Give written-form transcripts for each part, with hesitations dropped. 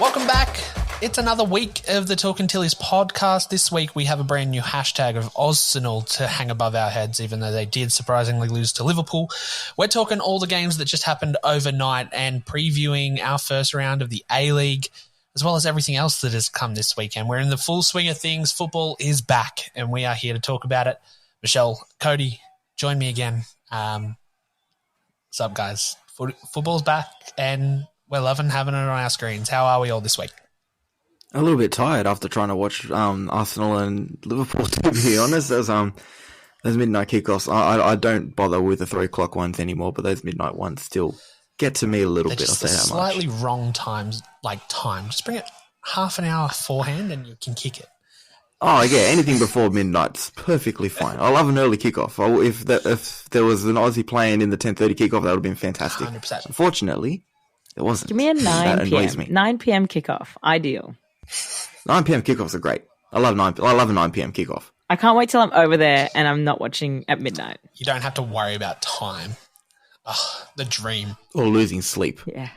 Welcome back. It's another week of the Talking Tillies podcast. This week we have a brand new hashtag of Arsenal to hang above our heads, even though they did surprisingly lose to Liverpool. We're talking all the games that just happened overnight and previewing our first round of the A-League, as well as everything else that has come this weekend. We're in the full swing of things. Football is back, and we are here to talk about it. Michelle, Cody, join me again. What's up, guys? Football's back, and we're loving having it on our screens. How are we all this week? A little bit tired after trying to watch Arsenal and Liverpool, to be honest. Those midnight kickoffs, I don't bother with the 3 o'clock ones anymore, but those midnight ones still get to me a little bit. I'll say that much. Slightly wrong time. Just bring it half an hour beforehand and you can kick it. Oh, yeah, anything before midnight's perfectly fine. I love an early kickoff. If there was an Aussie playing in the 10:30 kickoff, that would have been fantastic. 100%. Unfortunately, there wasn't. Give me a 9 p.m. Me. 9 p.m. kickoff. Ideal. 9 p.m. kickoffs are great. I love a 9 p.m. kickoff. I can't wait till I'm over there and I'm not watching at midnight. You don't have to worry about time. Ugh, the dream. Or losing sleep. Yeah.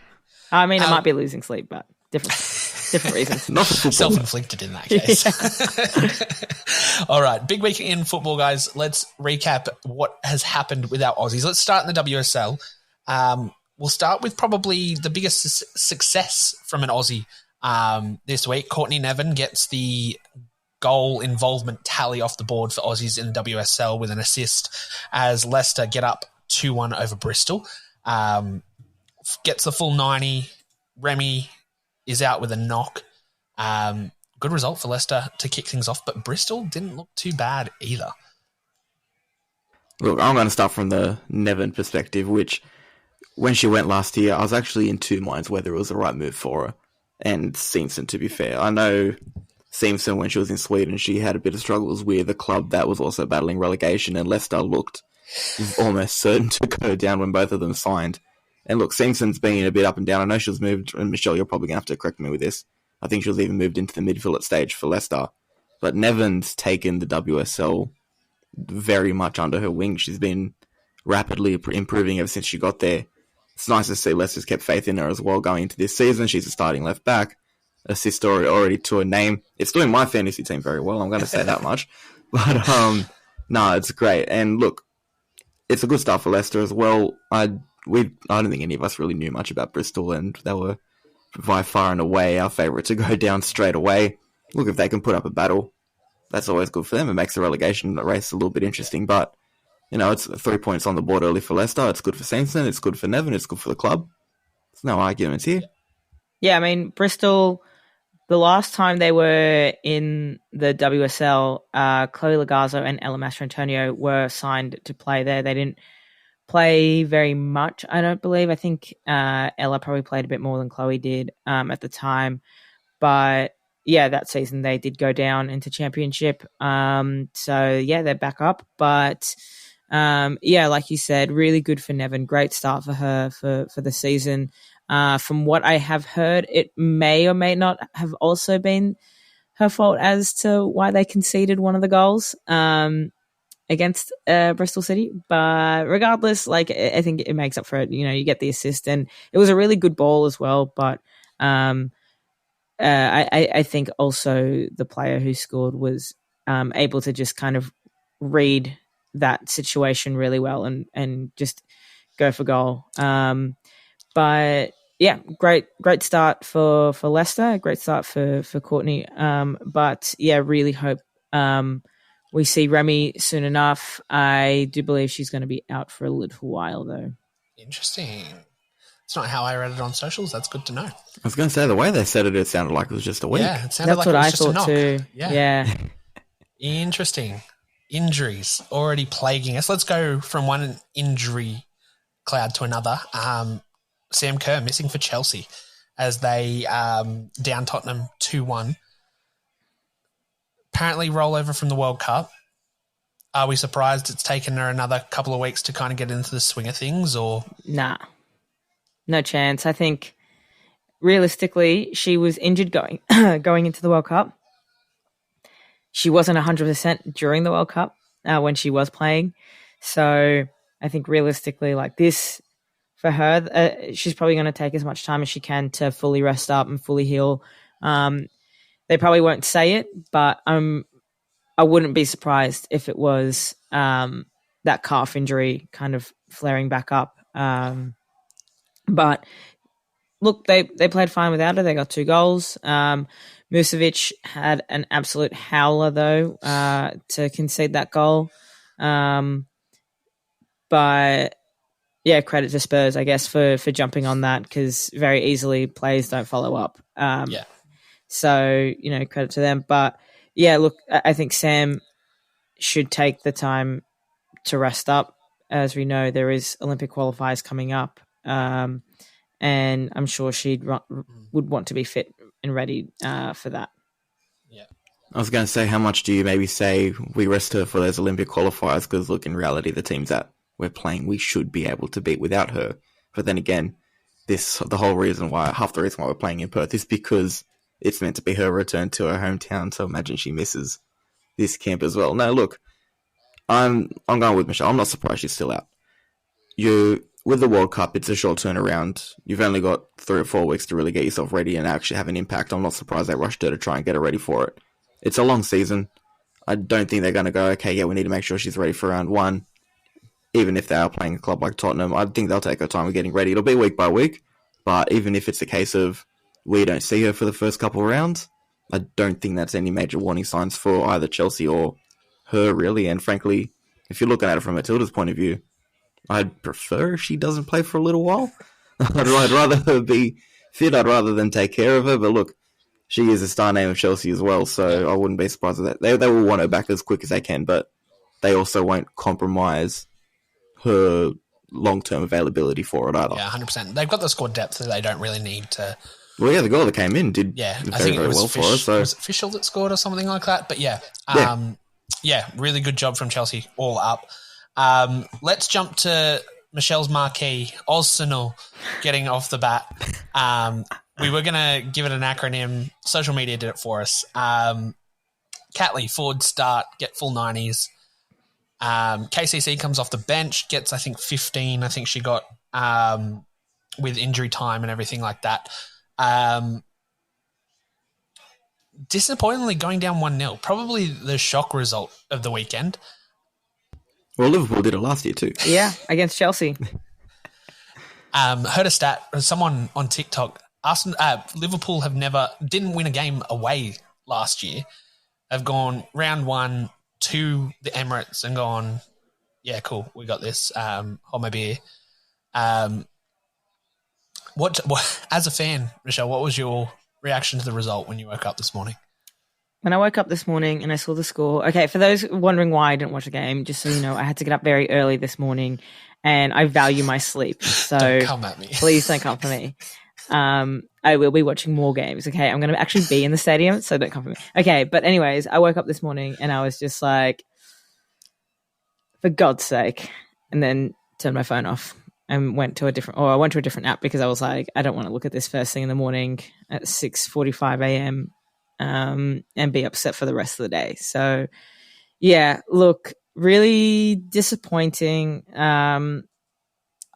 I mean, I might be losing sleep, but different reasons. Not for football. Self-inflicted in that case. Yeah. All right. Big week in football, guys. Let's recap what has happened with our Aussies. Let's start in the WSL. We'll start with probably the biggest success from an Aussie this week. Courtney Nevin gets the goal involvement tally off the board for Aussies in the WSL with an assist as Leicester get up 2-1 over Bristol. Gets the full 90. Remy is out with a knock. Good result for Leicester to kick things off, but Bristol didn't look too bad either. Look, I'm going to start from the Nevin perspective, which when she went last year, I was actually in two minds whether it was the right move for her. And Simpson, to be fair. I know Simpson, when she was in Sweden, she had a bit of struggles with a club that was also battling relegation, and Leicester looked almost certain to go down when both of them signed. And look, Simpson's been a bit up and down. I know she was moved, and Michelle, you're probably going to have to correct me with this. I think she was even moved into the midfield stage for Leicester. But Nevin's taken the WSL very much under her wing. She's been rapidly improving ever since she got there. It's nice to see Leicester's kept faith in her as well going into this season. She's a starting left back, assist already to her name. It's doing my fantasy team very well, I'm going to say that much. But no, it's great. And look, it's a good start for Leicester as well. I don't think any of us really knew much about Bristol, and they were by far and away our favourite to go down straight away. Look, if they can put up a battle, that's always good for them. It makes the relegation race a little bit interesting, but you know, it's 3 points on the board early for Leicester. It's good for Simpson. It's good for Nevin. It's good for the club. There's no arguments here. Yeah, I mean, Bristol, the last time they were in the WSL, Chloe Lagazzo and Ella Mastrantonio were signed to play there. They didn't play very much, I don't believe. I think Ella probably played a bit more than Chloe did at the time. But yeah, that season they did go down into championship. So yeah, they're back up. But yeah, like you said, really good for Nevin. Great start for her for the season. From what I have heard, it may or may not have also been her fault as to why they conceded one of the goals against Bristol City. But regardless, like, I think it makes up for it. You know, you get the assist, and it was a really good ball as well. But I think also the player who scored was able to just kind of read that situation really well and just go for goal. But yeah, great start for Leicester, great start for Courtney. But yeah, really hope we see Remy soon enough. I do believe she's going to be out for a little while though. Interesting. It's not how I read it on socials. That's good to know. I was going to say, the way they said it sounded like it was just a week. Yeah, it sounded That's like what it was I just a thought knock. too. Yeah. Interesting. Injuries already plaguing us. Let's go from one injury cloud to another. Sam Kerr missing for Chelsea as they down Tottenham 2-1. Apparently rollover from the World Cup. Are we surprised it's taken her another couple of weeks to kind of get into the swing of things, or? Nah, no chance. I think realistically, she was injured going into the World Cup. She wasn't 100% during the World Cup when she was playing. So I think realistically, like, this for her. She's probably going to take as much time as she can to fully rest up and fully heal. They probably won't say it, but I wouldn't be surprised if it was that calf injury kind of flaring back up. But look, they played fine without her. They got 2 goals. Musovic had an absolute howler, though, to concede that goal. But, yeah, credit to Spurs, I guess, for jumping on that, because very easily players don't follow up. So, credit to them. But, yeah, look, I think Sam should take the time to rest up. As we know, there is Olympic qualifiers coming up. And I'm sure she would want to be fit and ready for that. Yeah. I was going to say, how much do you maybe say we rest her for those Olympic qualifiers? Because, look, in reality, the teams that we're playing, we should be able to beat without her. But then again, half the reason why we're playing in Perth is because it's meant to be her return to her hometown. So imagine she misses this camp as well. No, look, I'm going with Michelle. I'm not surprised she's still out. With the World Cup, it's a short turnaround. You've only got 3 or 4 weeks to really get yourself ready and actually have an impact. I'm not surprised they rushed her to try and get her ready for it. It's a long season. I don't think they're going to go, okay, yeah, we need to make sure she's ready for round 1. Even if they are playing a club like Tottenham, I think they'll take her time with getting ready. It'll be week by week, but even if it's a case of we don't see her for the first couple of rounds, I don't think that's any major warning signs for either Chelsea or her, really. And frankly, if you're looking at it from Matilda's point of view, I'd prefer if she doesn't play for a little while. I'd rather her be fit. I'd rather them take care of her. But look, she is a star name of Chelsea as well, so I wouldn't be surprised with that. They will want her back as quick as they can, but they also won't compromise her long-term availability for it either. Yeah, 100%. They've got the squad depth that they don't really need to... Well, yeah, the goal that came in did I very, think it was very well for us. So. Was it Fischl that scored or something like that? But really good job from Chelsea, all up. Let's jump to Michelle's marquee, Arsenal, getting off the bat. We were going to give it an acronym. Social media did it for us. Catley, forward start, get full 90s. KCC comes off the bench, gets, I think, 15. I think she got with injury time and everything like that. Disappointingly going down 1-0. Probably the shock result of the weekend. Well, Liverpool did it last year too. Yeah, against Chelsea. Heard a stat, someone on TikTok, Liverpool didn't win a game away last year. They've gone round 1 to the Emirates and gone, yeah, cool, we got this. Hold my beer. What, as a fan, Michelle, what was your reaction to the result when you woke up this morning? When I woke up this morning and I saw the score, okay, for those wondering why I didn't watch the game, just so you know, I had to get up very early this morning and I value my sleep. So don't come at me. Please don't come for me. I will be watching more games, okay? I'm going to actually be in the stadium, so don't come for me. Okay, but anyways, I woke up this morning and I was just like, for God's sake, and then turned my phone off and went to a different app because I was like, I don't want to look at this first thing in the morning at 6:45 a.m. And be upset for the rest of the day. So, yeah, look, really disappointing.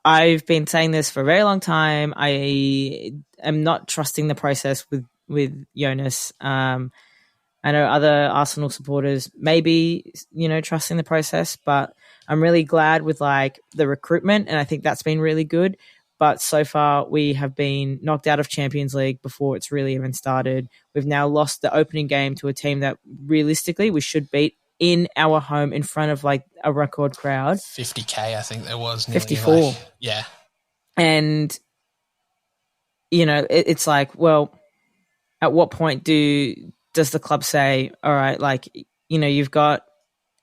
I've been saying this for a very long time. I am not trusting the process with Jonas. I know other Arsenal supporters may be, trusting the process, but I'm really glad with the recruitment, and I think that's been really good. But so far, we have been knocked out of Champions League before it's really even started. We've now lost the opening game to a team that realistically we should beat in our home in front of a record crowd. 50K, I think there was. 54. Yeah. And, it's well, at what point does the club say, all right, you've got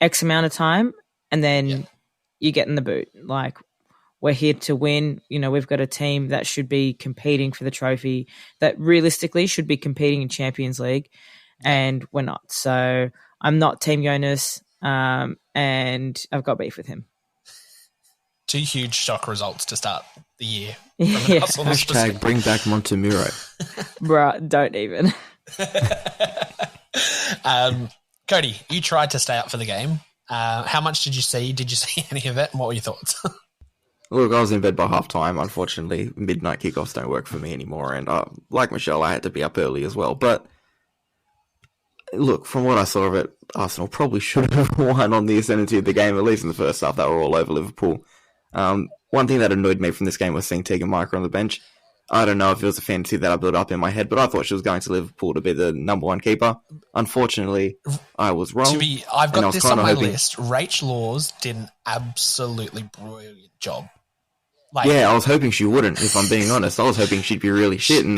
X amount of time and then you get in the boot. We're here to win. We've got a team that should be competing for the trophy, that realistically should be competing in Champions League, and we're not. So I'm not Team Jonas, and I've got beef with him. 2 huge shock results to start the year. Yeah. Hashtag bring back Montemuro. Bruh, don't even. Cody, you tried to stay up for the game. How much did you see? Did you see any of it? And what were your thoughts? Look, I was in bed by half time. Unfortunately, midnight kickoffs don't work for me anymore. And like Michelle, I had to be up early as well. But look, from what I saw of it, Arsenal probably should have won on the ascendancy of the game, at least in the first half. They were all over Liverpool. One thing that annoyed me from this game was seeing Tegan Micah on the bench. I don't know if it was a fantasy that I built up in my head, but I thought she was going to Liverpool to be the number one keeper. Unfortunately, I was wrong. I've got this on my list. Rach Laws did an absolutely brilliant job. I was hoping she wouldn't, if I'm being honest. I was hoping she'd be really shit and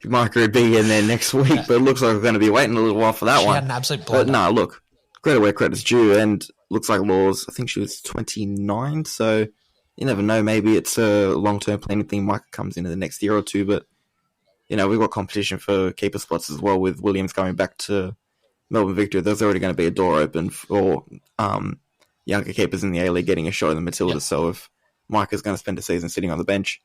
Micah would be in there next week, but it looks like we're going to be waiting a little while for that one. She had an absolute blunder. But no, look, credit where credit's due, and looks like Laws, I think she was 29, so you never know. Maybe it's a long-term planning thing. Micah comes in the next year or two, but we've got competition for keeper spots as well with Williams going back to Melbourne Victory. There's already going to be a door open for younger keepers in the A-League getting a shot in the Matildas, so if Micah's going to spend a season sitting on the bench,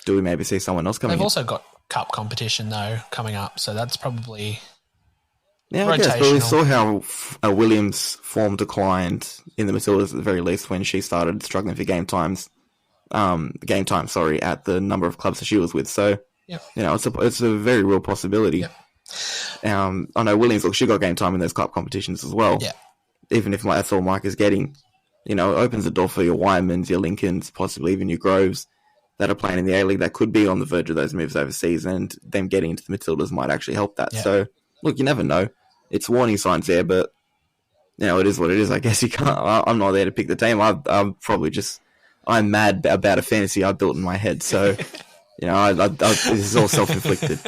do we maybe see someone else coming in? They've also got cup competition, though, coming up, so that's probably rotational. I guess, but we saw how Williams' form declined in the Matildas at the very least when she started struggling for game time, at the number of clubs that she was with. So, it's a very real possibility. Yep. I know Williams, look, she got game time in those cup competitions as well. Yeah. Even if that's all Mike is getting, it opens the door for your Wymans, your Lincolns, possibly even your Groves that are playing in the A-League that could be on the verge of those moves overseas, and them getting into the Matildas might actually help that. Yeah. So, look, you never know. It's warning signs there, but, it is what it is. I guess you can't. I'm not there to pick the team. I'm probably I'm mad about a fantasy I built in my head. So, this is all self-inflicted.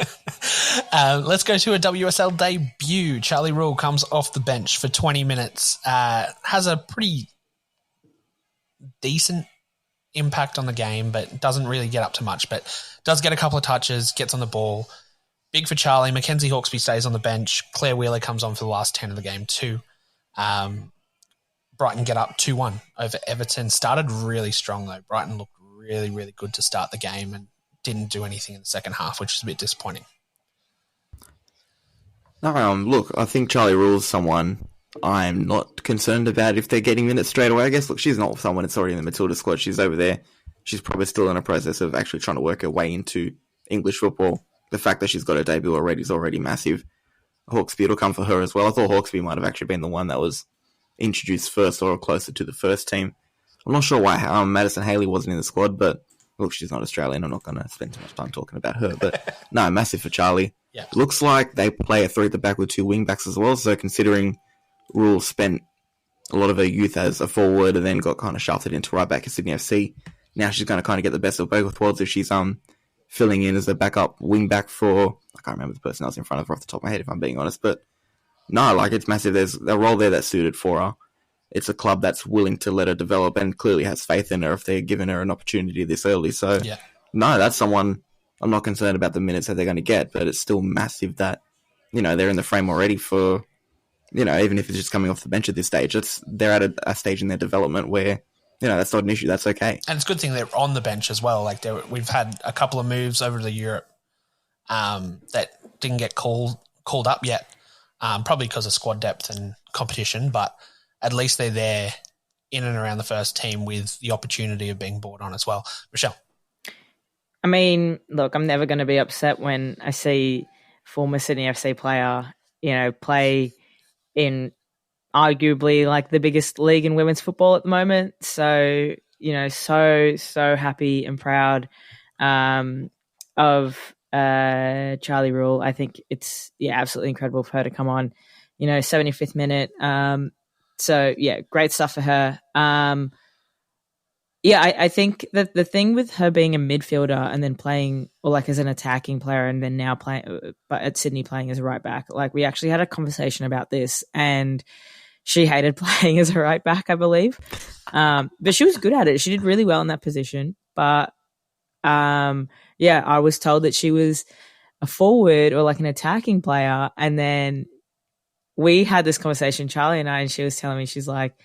Let's go to a WSL debut. Charlie Rule comes off the bench for 20 minutes, has a pretty decent impact on the game, but doesn't really get up to much, but does get a couple of touches, gets on the ball. Big for Charlie. Mackenzie Hawkesby stays on the bench. Claire Wheeler comes on for the last 10 of the game too. Brighton get up 2-1 over Everton. Started really strong though. Brighton looked really, really good to start the game and didn't do anything in the second half, which is a bit disappointing. Look, I think Charlie Rule's someone I'm not concerned about if they're getting minutes straight away. I guess, look, she's not someone that's already in the Matilda squad. She's over there. She's probably still in a process of actually trying to work her way into English football. The fact that she's got a debut already is already massive. Hawkesby will come for her as well. I thought Hawkesby might have actually been the one that was introduced first or closer to the first team. I'm not sure why Madison Haley wasn't in the squad, but look, she's not Australian. I'm not going to spend too much time talking about her. But no, massive for Charlie. Yeah. Looks like they play a three at the back with two wing backs as well. So considering Rule spent a lot of her youth as a forward and then got kind of shafted into right back at Sydney FC, now she's going to kind of get the best of both worlds if she's filling in as a backup wing back for, I can't remember the person else in front of her off the top of my head if I'm being honest, but no, like it's massive. There's a role there that's suited for her. It's a club that's willing to let her develop and clearly has faith in her if they're giving her an opportunity this early. So, no, that's someone I'm not concerned about the minutes that they're going to get, but it's still massive that, they're in the frame already for, even if it's just coming off the bench at this stage. They're at a stage in their development where, that's not an issue. That's okay. And it's a good thing they're on the bench as well. Like we've had a couple of moves over to Europe that didn't get called up yet, probably because of squad depth and competition, but at least they're there in and around the first team with the opportunity of being brought on as well. Michelle? I mean, look, I'm never going to be upset when I see former Sydney FC player, play in arguably like the biggest league in women's football at the moment. So, so happy and proud of Charlie Rule. I think it's absolutely incredible for her to come on, 75th minute. So great stuff for her. I think that the thing with her being a midfielder and then playing or like as an attacking player and then now playing but at Sydney playing as a right back, like we actually had a conversation about this and she hated playing as a right back, I believe. But she was good at it. She did really well in that position. But I was told that she was a forward or like an attacking player. And then we had this conversation, Charlie and I, and she was telling me, she's like,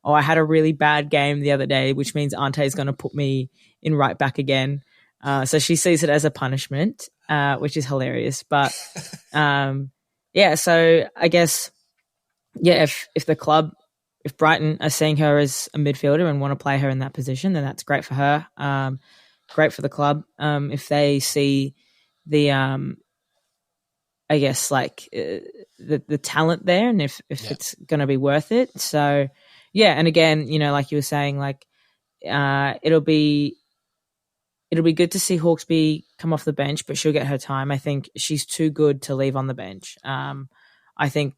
oh, I had a really bad game the other day, which means Ante is going to put me in right back again. So she sees it as a punishment, which is hilarious. But so I guess, if the club if Brighton are seeing her as a midfielder and want to play her in that position, then that's great for her. Great for the club. If they see the, I guess like the talent there, and if it's going to be worth it. So yeah, and again, like you were saying, like it'll be good to see Hawkesby come off the bench, but she'll get her time. I think she's too good to leave on the bench. I think,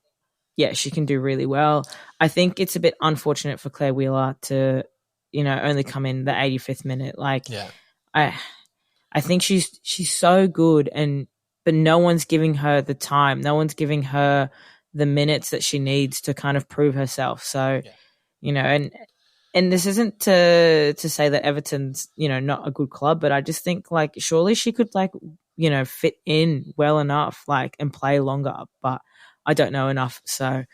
yeah, she can do really well. I think it's a bit unfortunate for Claire Wheeler to, only come in the 85th minute. Like, I think she's so good, but no one's giving her the time. No one's giving her the minutes that she needs to kind of prove herself. So, and this isn't to say that Everton's, not a good club, but I just think like surely she could like, fit in well enough, like, and play longer, but I don't know enough. So,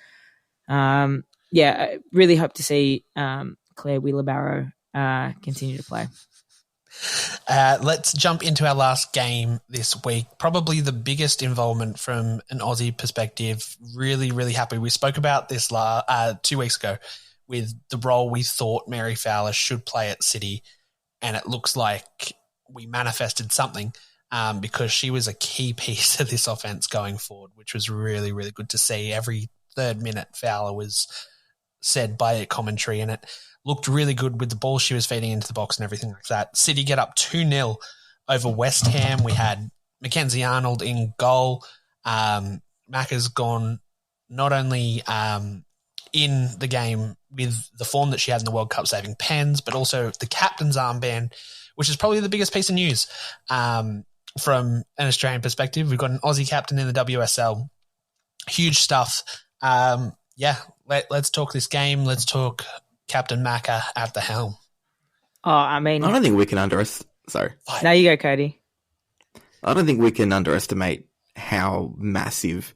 I really hope to see Claire Wheeler-Barrow continue to play. Let's jump into our last game this week. Probably the biggest involvement from an Aussie perspective. Really, really happy. We spoke about this 2 weeks ago with the role we thought Mary Fowler should play at City, and it looks like we manifested something because she was a key piece of this offense going forward, which was really, really good to see. Every third minute Fowler was said by commentary, and it looked really good with the ball she was feeding into the box and everything like that. City get up 2-0 over West Ham. We had Mackenzie Arnold in goal. Macca's gone not only in the game with the form that she had in the World Cup saving pens, but also the captain's armband, which is probably the biggest piece of news from an Australian perspective. We've got an Aussie captain in the WSL. Huge stuff. Let's talk this game. Let's talk Captain Macca at the helm. Oh, I mean, I don't think we can underestimate. Sorry. Now you go, Cody. I don't think we can underestimate how massive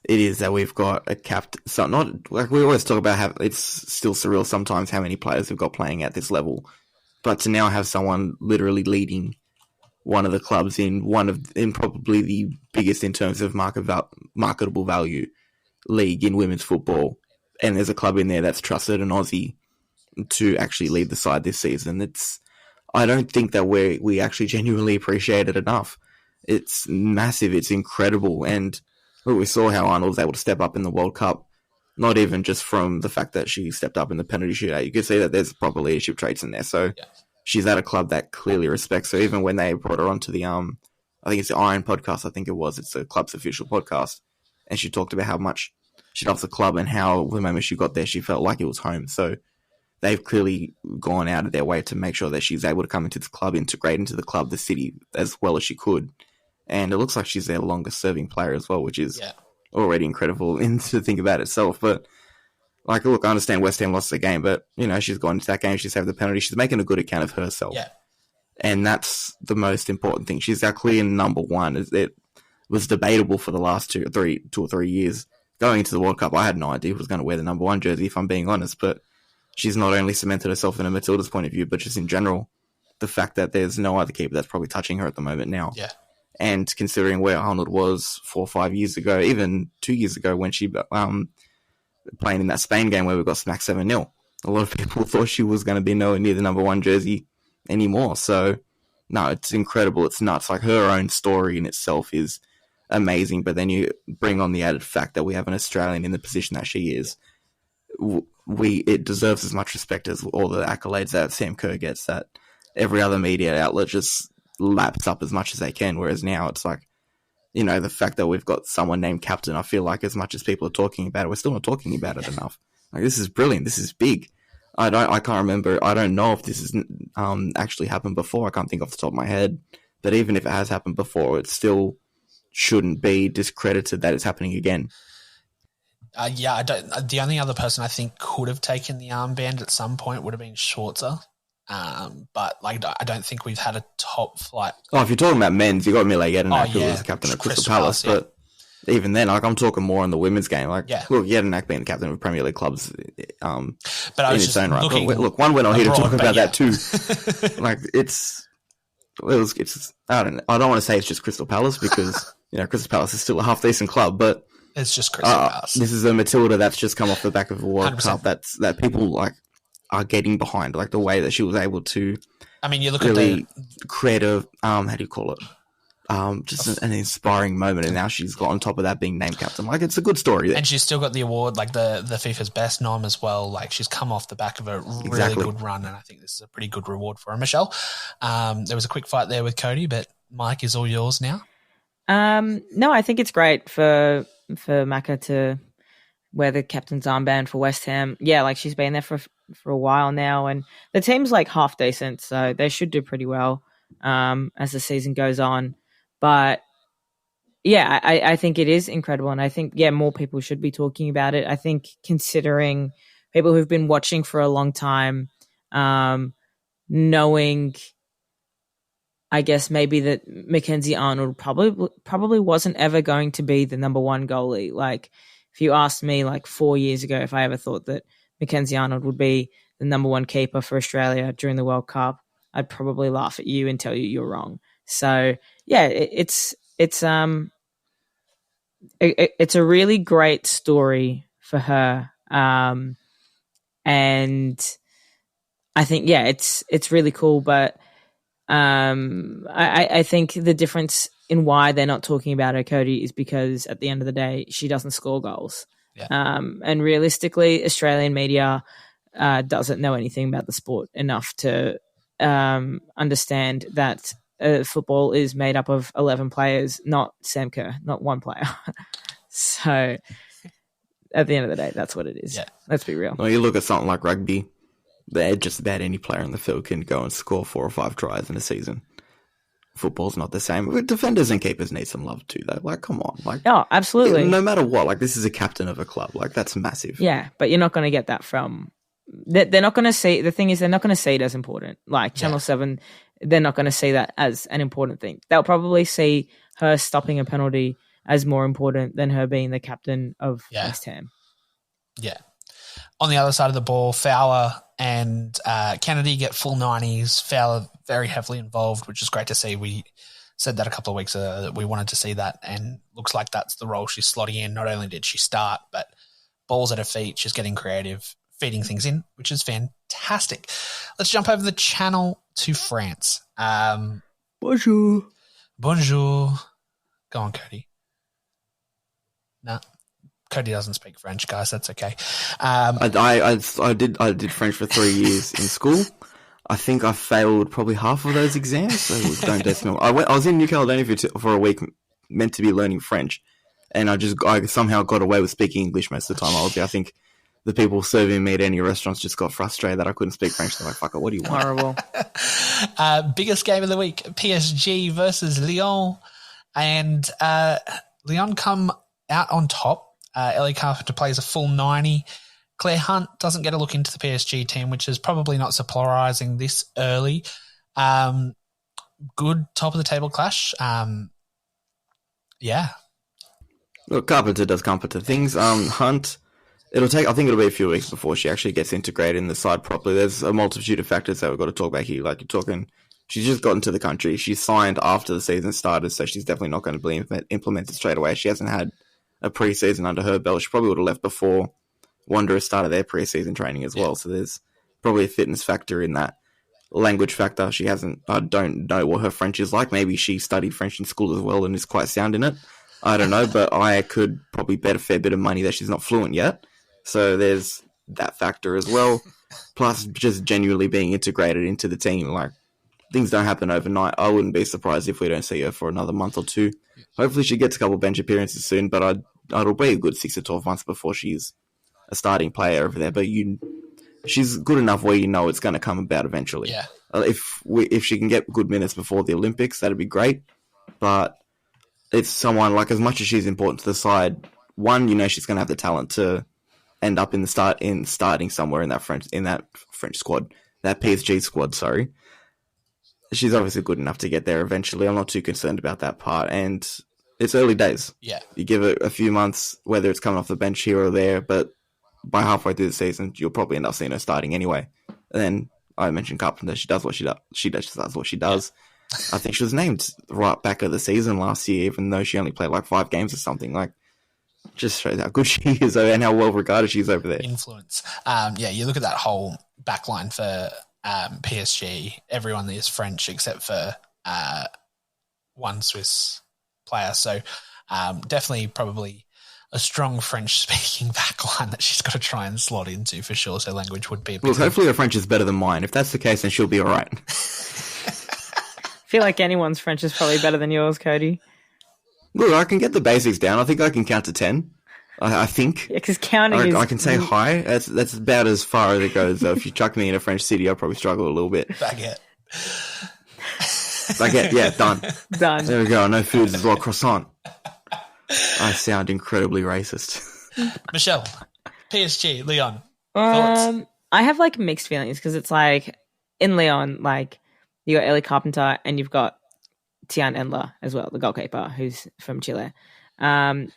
it is that we've got a captain. So not like we always talk about how it's still surreal sometimes how many players we've got playing at this level, but to now have someone literally leading one of the clubs in probably the biggest in terms of marketable value league in women's football, and there's a club in there that's trusted an Aussie to actually lead the side this season. I don't think that we actually genuinely appreciate it enough. It's massive. It's incredible. And we saw how Arnold was able to step up in the World Cup, not even just from the fact that she stepped up in the penalty shootout. You could see that there's proper leadership traits in there. So she's at a club that clearly respects her. Even when they brought her onto the, I think it's the Iron podcast, I think it was. It's the club's official podcast. And she talked about how much she loves the club and how the moment she got there, she felt like it was home. So they've clearly gone out of their way to make sure that she's able to come into the club, integrate into the club, the City, as well as she could. And it looks like she's their longest serving player as well, which is already incredible to think about itself. But, like, look, I understand West Ham lost the game, but, she's gone into that game, she's saved the penalty, she's making a good account of herself. Yeah. And that's the most important thing. She's our clear number one. It was debatable for the last 2 or 3 years. Going into the World Cup, I had no idea who was going to wear the number one jersey, if I'm being honest, but she's not only cemented herself in a Matilda's point of view, but just in general, the fact that there's no other keeper that's probably touching her at the moment now. Yeah. And considering where Arnold was 4 or 5 years ago, even 2 years ago when she playing in that Spain game where we got smacked 7-0, a lot of people thought she was going to be nowhere near the number one jersey anymore. So, no, it's incredible. It's nuts. Like, her own story in itself is amazing, but then you bring on the added fact that we have an Australian in the position that she is. It deserves as much respect as all the accolades that Sam Kerr gets, that every other media outlet just laps up as much as they can, whereas now it's like, the fact that we've got someone named captain, I feel like as much as people are talking about it, we're still not talking about it enough. Like, this is brilliant. This is big. I can't remember. I don't know if this has actually happened before. I can't think off the top of my head. But even if it has happened before, it still shouldn't be discredited that it's happening again. I don't. The only other person I think could have taken the armband at some point would have been Schwarzer. But like, I don't think we've had a top flight. Oh, if you're talking about men's, you got Mile Jedinak, who was the captain of Crystal Palace. But even then, like, I'm talking more on the women's game. Like, look, Jedinak being the captain of Premier League clubs, but I was in its own right. Look, one went on here to talk about that too. Like, it's I don't want to say it's just Crystal Palace because Crystal Palace is still a half decent club, but It's just crystal glass. This is a Matilda that's just come off the back of a World 100%. Cup that people like are getting behind, like the way that she was able to. I mean, you look really at create a how do you call it? Just an inspiring moment, and now she's got on top of that being named captain. Like, it's a good story there. And she's still got the award, like the FIFA's best nom as well. Like, she's come off the back of a really good run, and I think this is a pretty good reward for her. Michelle, there was a quick fight there with Cody, but Mike is all yours now. No, I think it's great for Maka to wear the captain's armband for West Ham. Yeah, like she's been there for a while now, and the team's like half decent, so they should do pretty well as the season goes on. But yeah, I think it is incredible, and I think more people should be talking about it. I think considering people who've been watching for a long time, knowing, I guess maybe that Mackenzie Arnold probably wasn't ever going to be the number one goalie. Like, if you asked me like 4 years ago if I ever thought that Mackenzie Arnold would be the number one keeper for Australia during the World Cup, I'd probably laugh at you and tell you you're wrong. So yeah, it's a really great story for her, and I think it's really cool. But I think the difference in why they're not talking about her, Cody, is because at the end of the day, she doesn't score goals. Yeah. And realistically, Australian media doesn't know anything about the sport enough to understand that football is made up of 11 players, not Sam Kerr, not one player. So at the end of the day, that's what it is. Yeah. Let's be real. Well, you look at something like rugby, just about any player in the field can go and score 4 or 5 tries in a season. Football's not the same. Defenders and keepers need some love too, though. Like, come on. Like, oh, absolutely. No matter what, like, this is a captain of a club. Like, that's massive. Yeah, but you're not going to get that from... They're not going to see... The thing is, they're not going to see it as important. Like, Channel 7, they're not going to see that as an important thing. They'll probably see her stopping a penalty as more important than her being the captain of West Ham. Yeah. On the other side of the ball, Fowler and Kennedy get full 90s. Fowler very heavily involved, which is great to see. We said that a couple of weeks ago that we wanted to see that, and looks like that's the role she's slotting in. Not only did she start, but balls at her feet, she's getting creative, feeding things in, which is fantastic. Let's jump over the channel to France. Bonjour. Bonjour. Go on, Cody. No. Cody doesn't speak French, guys. That's okay. I did French for 3 years in school. I think I failed probably half of those exams, so don't test me. I was in New Caledonia for a week, meant to be learning French, and I somehow got away with speaking English most of the time I was there. I think the people serving me at any restaurants just got frustrated that I couldn't speak French. They're like, fuck it, what do you want? Horrible. Biggest game of the week, PSG versus Lyon, and Lyon come out on top. Ellie Carpenter plays a full 90. Claire Hunt doesn't get a look into the PSG team, which is probably not surprising this early. Good top-of-the-table clash. Yeah. Look, Carpenter does Carpenter things. Hunt, I think it'll be a few weeks before she actually gets integrated in the side properly. There's a multitude of factors that we've got to talk about here. Like, you're talking, she's just gotten to the country. She's signed after the season started, so she's definitely not going to be implemented straight away. She hasn't had a pre-season under her belt. She probably would have left before Wanderers started their pre-season training as well. So there's probably a fitness factor in that. Language factor. I don't know what her French is like. Maybe she studied French in school as well and is quite sound in it. I don't know, but I could probably bet a fair bit of money that she's not fluent yet. So there's that factor as well. Plus just genuinely being integrated into the team. Like, things don't happen overnight. I wouldn't be surprised if we don't see her for another month or two. Hopefully she gets a couple of bench appearances soon, but it'll be a good 6 to 12 months before she's a starting player over there. But she's good enough where you know it's going to come about eventually. Yeah. If she can get good minutes before the Olympics, that'd be great. But it's someone, like, as much as she's important to the side, one, you know, she's going to have the talent to end up starting somewhere in that French squad, that PSG squad. Sorry. She's obviously good enough to get there eventually. I'm not too concerned about that part. And it's early days. Yeah. You give it a few months, whether it's coming off the bench here or there, but by halfway through the season, you'll probably end up seeing her starting anyway. And then I mentioned Carpenter. She does what she does. She does what she does. Yeah. I think she was named right back of the season last year, even though she only played like 5 games or something. Like, just shows how good she is and how well regarded she is over there. Influence. You look at that whole backline for PSG. Everyone is French except for one Swiss player. So definitely probably a strong French-speaking backline that she's got to try and slot into for sure. So language would be a bit. Look, hopefully her French is better than mine. If that's the case, then she'll be all right. I feel like anyone's French is probably better than yours, Cody. Look, I can get the basics down. I think I can count to 10. I think. Yeah, because counting is... I can say hi. That's about as far as it goes. So if you chuck me in a French city, I'll probably struggle a little bit. Baguette. Baguette, yeah, done. Done. There we go. No foods as well. Croissant. I sound incredibly racist. Michelle, PSG, Lyon. Thoughts? I have like mixed feelings because it's like in Lyon, like you got Ellie Carpenter and you've got Tian Endler as well, the goalkeeper who's from Chile. So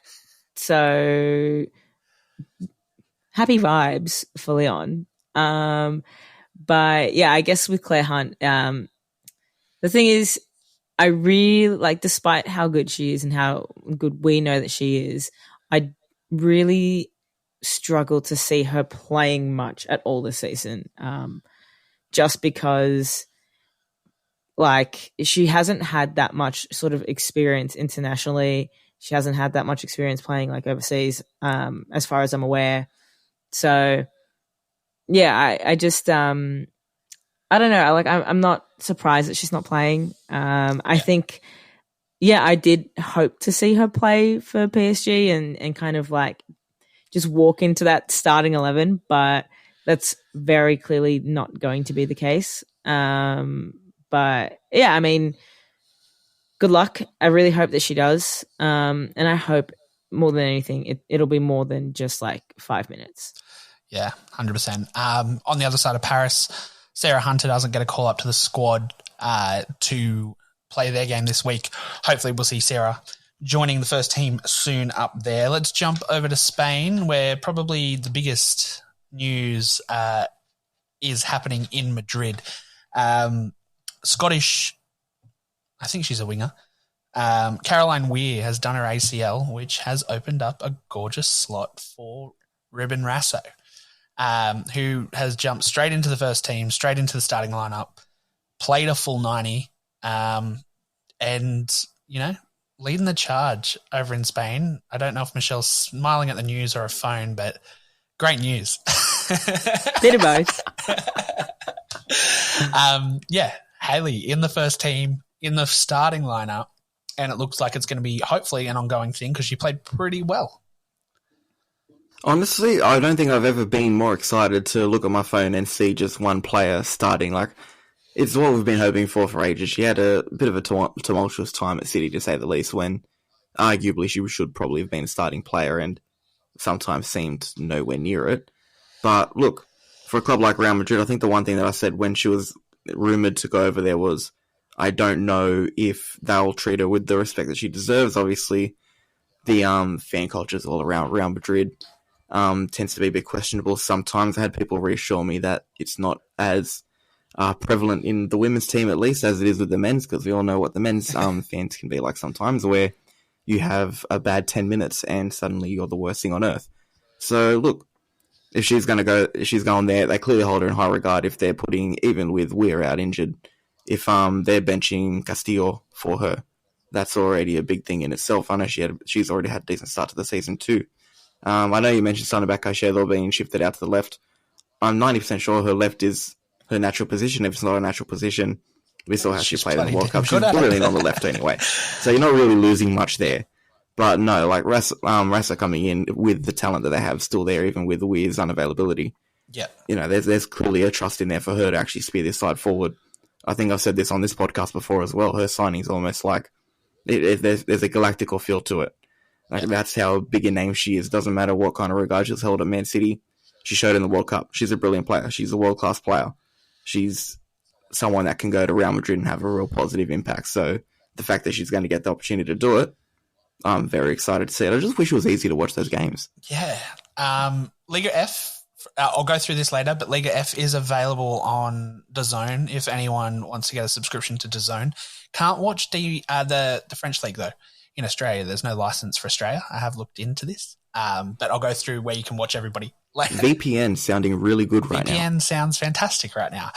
happy vibes for Lyon. But yeah, I guess with Claire Hunt, the thing is, I really like, despite how good she is and how good we know that she is, I really struggle to see her playing much at all this season. Just because, like, she hasn't had that much sort of experience internationally. She hasn't had that much experience playing like overseas, as far as I'm aware. So, yeah, I just I don't know. I'm not surprised that she's not playing. I think, I did hope to see her play for PSG and kind of like just walk into that starting 11, but that's very clearly not going to be the case. But yeah, I mean, good luck. I really hope that she does. And I hope more than anything, it'll be more than just like 5 minutes. Yeah, 100%. On the other side of Paris, Sarah Hunter doesn't get a call up to the squad to play their game this week. Hopefully we'll see Sarah joining the first team soon up there. Let's jump over to Spain, where probably the biggest news is happening in Madrid. Scottish, I think she's a winger, Caroline Weir has done her ACL, which has opened up a gorgeous slot for Ruben Rasso, who has jumped straight into the first team, straight into the starting lineup, played a full 90, and, leading the charge over in Spain. I don't know if Michelle's smiling at the news or a phone, but great news. Bit of both. Hayley in the first team, in the starting lineup, and it looks like it's going to be hopefully an ongoing thing because she played pretty well. Honestly, I don't think I've ever been more excited to look at my phone and see just one player starting. Like, it's what we've been hoping for ages. She had a bit of a tumultuous time at City, to say the least, when arguably she should probably have been a starting player and sometimes seemed nowhere near it. But look, for a club like Real Madrid, I think the one thing that I said when she was rumoured to go over there was, I don't know if they'll treat her with the respect that she deserves. Obviously, the fan cultures all around Real Madrid tends to be a bit questionable sometimes. I had people reassure me that it's not as prevalent in the women's team, at least, as it is with the men's, because we all know what the men's fans can be like sometimes, where you have a bad 10 minutes and suddenly you're the worst thing on earth. So, look, if she's going there, they clearly hold her in high regard if they're putting, even with Weir out injured, if they're benching Castillo for her. That's already a big thing in itself. I know she's already had a decent start to the season too. I know you mentioned Sana Bakashelo being shifted out to the left. I'm 90% sure her left is her natural position. If it's not a natural position, we still have to play in the World Cup. She's brilliant on the left anyway. So you're not really losing much there. But no, like Rasa coming in with the talent that they have still there, even with Weir's unavailability. Yeah. There's clearly a trust in there for her to actually spear this side forward. I think I've said this on this podcast before as well. Her signing's almost like there's a galactical feel to it. Like, that's how big a name she is. Doesn't matter what kind of regard she's held at Man City. She showed in the World Cup. She's a brilliant player. She's a world-class player. She's someone that can go to Real Madrid and have a real positive impact. So the fact that she's going to get the opportunity to do it, I'm very excited to see it. I just wish it was easy to watch those games. Yeah. Liga F, I'll go through this later, but Liga F is available on DAZN if anyone wants to get a subscription to DAZN. Can't watch the French league, though. In Australia, there's no license for Australia. I have looked into this. but I'll go through where you can watch everybody. VPN sounding really good right now. VPN sounds fantastic right now.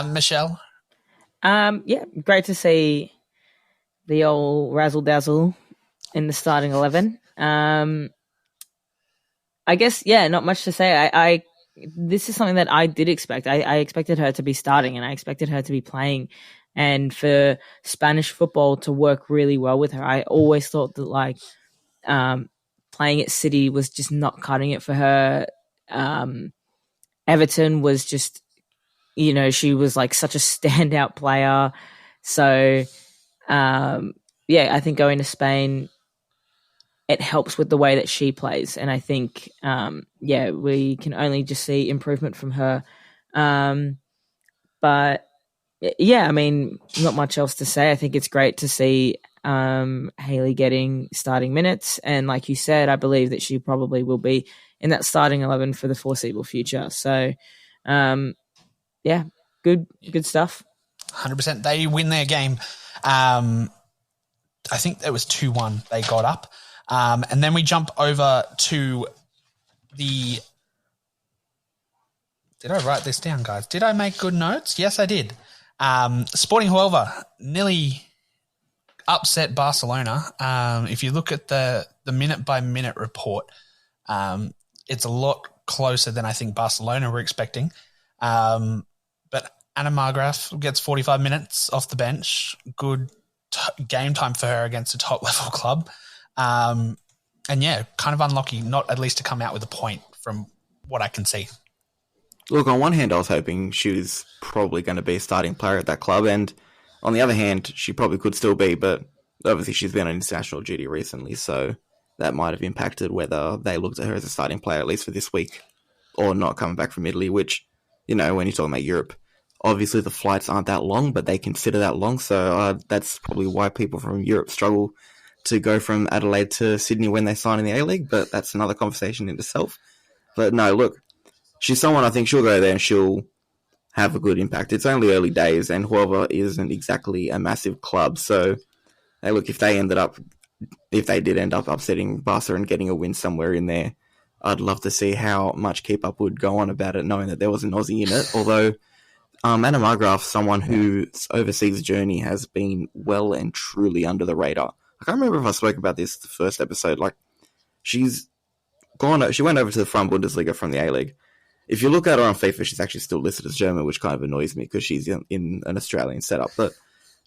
Michelle? Great to see the old razzle-dazzle in the starting 11. I guess, not much to say. This is something that I did expect. I expected her to be starting and I expected her to be playing, and for Spanish football to work really well with her. I always thought that playing at City was just not cutting it for her. Everton was just, she was like such a standout player. So, I think going to Spain, it helps with the way that she plays. And I think, we can only just see improvement from her. But I mean, not much else to say. I think it's great to see Hayley getting starting minutes. And like you said, I believe that she probably will be in that starting 11 for the foreseeable future. So, good stuff. 100%. They win their game. I think it was 2-1 they got up. And then we jump over to the... Did I write this down, guys? Did I make good notes? Yes, I did. Sporting Huelva nearly upset Barcelona. If you look at the minute-by-minute report, it's a lot closer than I think Barcelona were expecting. But Anna Margraf gets 45 minutes off the bench. Good game time for her against a top-level club. Kind of unlucky not at least to come out with a point from what I can see. Look, on one hand, I was hoping she was probably going to be a starting player at that club, and on the other hand, she probably could still be, but obviously she's been on international duty recently, so that might have impacted whether they looked at her as a starting player, at least for this week, or not coming back from Italy, which, when you're talking about Europe, obviously the flights aren't that long, but they consider that long, so that's probably why people from Europe struggle to go from Adelaide to Sydney when they sign in the A-League, but that's another conversation in itself. But no, look, she's someone I think she'll go there and she'll have a good impact. It's only early days, and Huelva isn't exactly a massive club. So, hey, look, if they did end up upsetting Barca and getting a win somewhere in there, I'd love to see how much keep up would go on about it, knowing that there was an Aussie in it. Although Anna Margraf, someone whose overseas journey has been well and truly under the radar. I can't remember if I spoke about this the first episode. She went over to the Front Bundesliga from the A-League. If you look at her on FIFA, she's actually still listed as German, which kind of annoys me because she's in an Australian setup. But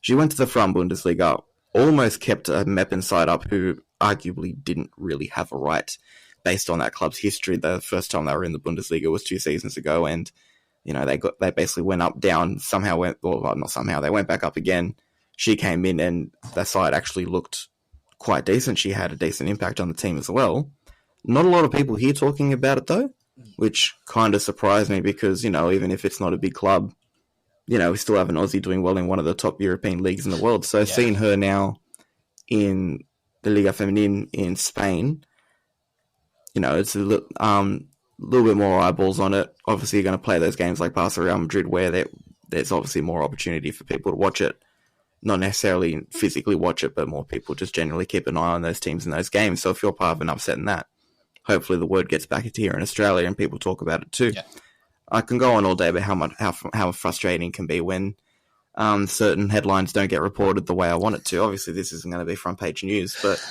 she went to the Front Bundesliga, almost kept a Meppen side up, who arguably didn't really have a right based on that club's history. The first time they were in the Bundesliga was 2 seasons ago, and they basically went up, down, they went back up again. She came in, and the side actually looked quite decent. She had a decent impact on the team as well. Not a lot of people here talking about it, though, which kind of surprised me because, even if it's not a big club, we still have an Aussie doing well in one of the top European leagues in the world. So seeing her now in the Liga Femenina in Spain, it's a little bit more eyeballs on it. Obviously, you're going to play those games like Barca, Real Madrid, where there's obviously more opportunity for people to watch it. Not necessarily physically watch it, but more people just generally keep an eye on those teams in those games. So if you're part of an upset in that, hopefully the word gets back into here in Australia and people talk about it too. Yeah. I can go on all day about how frustrating it can be when certain headlines don't get reported the way I want it to. Obviously, this isn't going to be front page news, but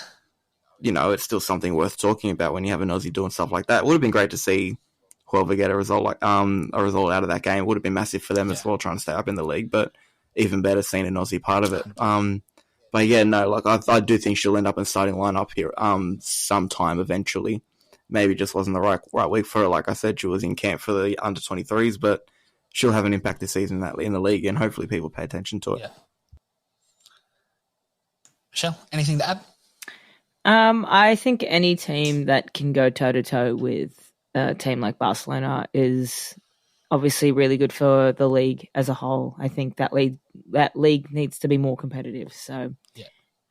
it's still something worth talking about when you have an Aussie doing stuff like that. It would have been great to see whoever get a result out of that game. It would have been massive for them as well, trying to stay up in the league, but even better seeing an Aussie part of it. I do think she'll end up in starting lineup here sometime eventually. Maybe just wasn't the right week for her. Like I said, she was in camp for the under 23s, but she'll have an impact this season in the league, and hopefully people pay attention to it. Yeah. Michelle, anything to add? I think any team that can go toe-to-toe with a team like Barcelona is obviously really good for the league as a whole. I think that league needs to be more competitive. So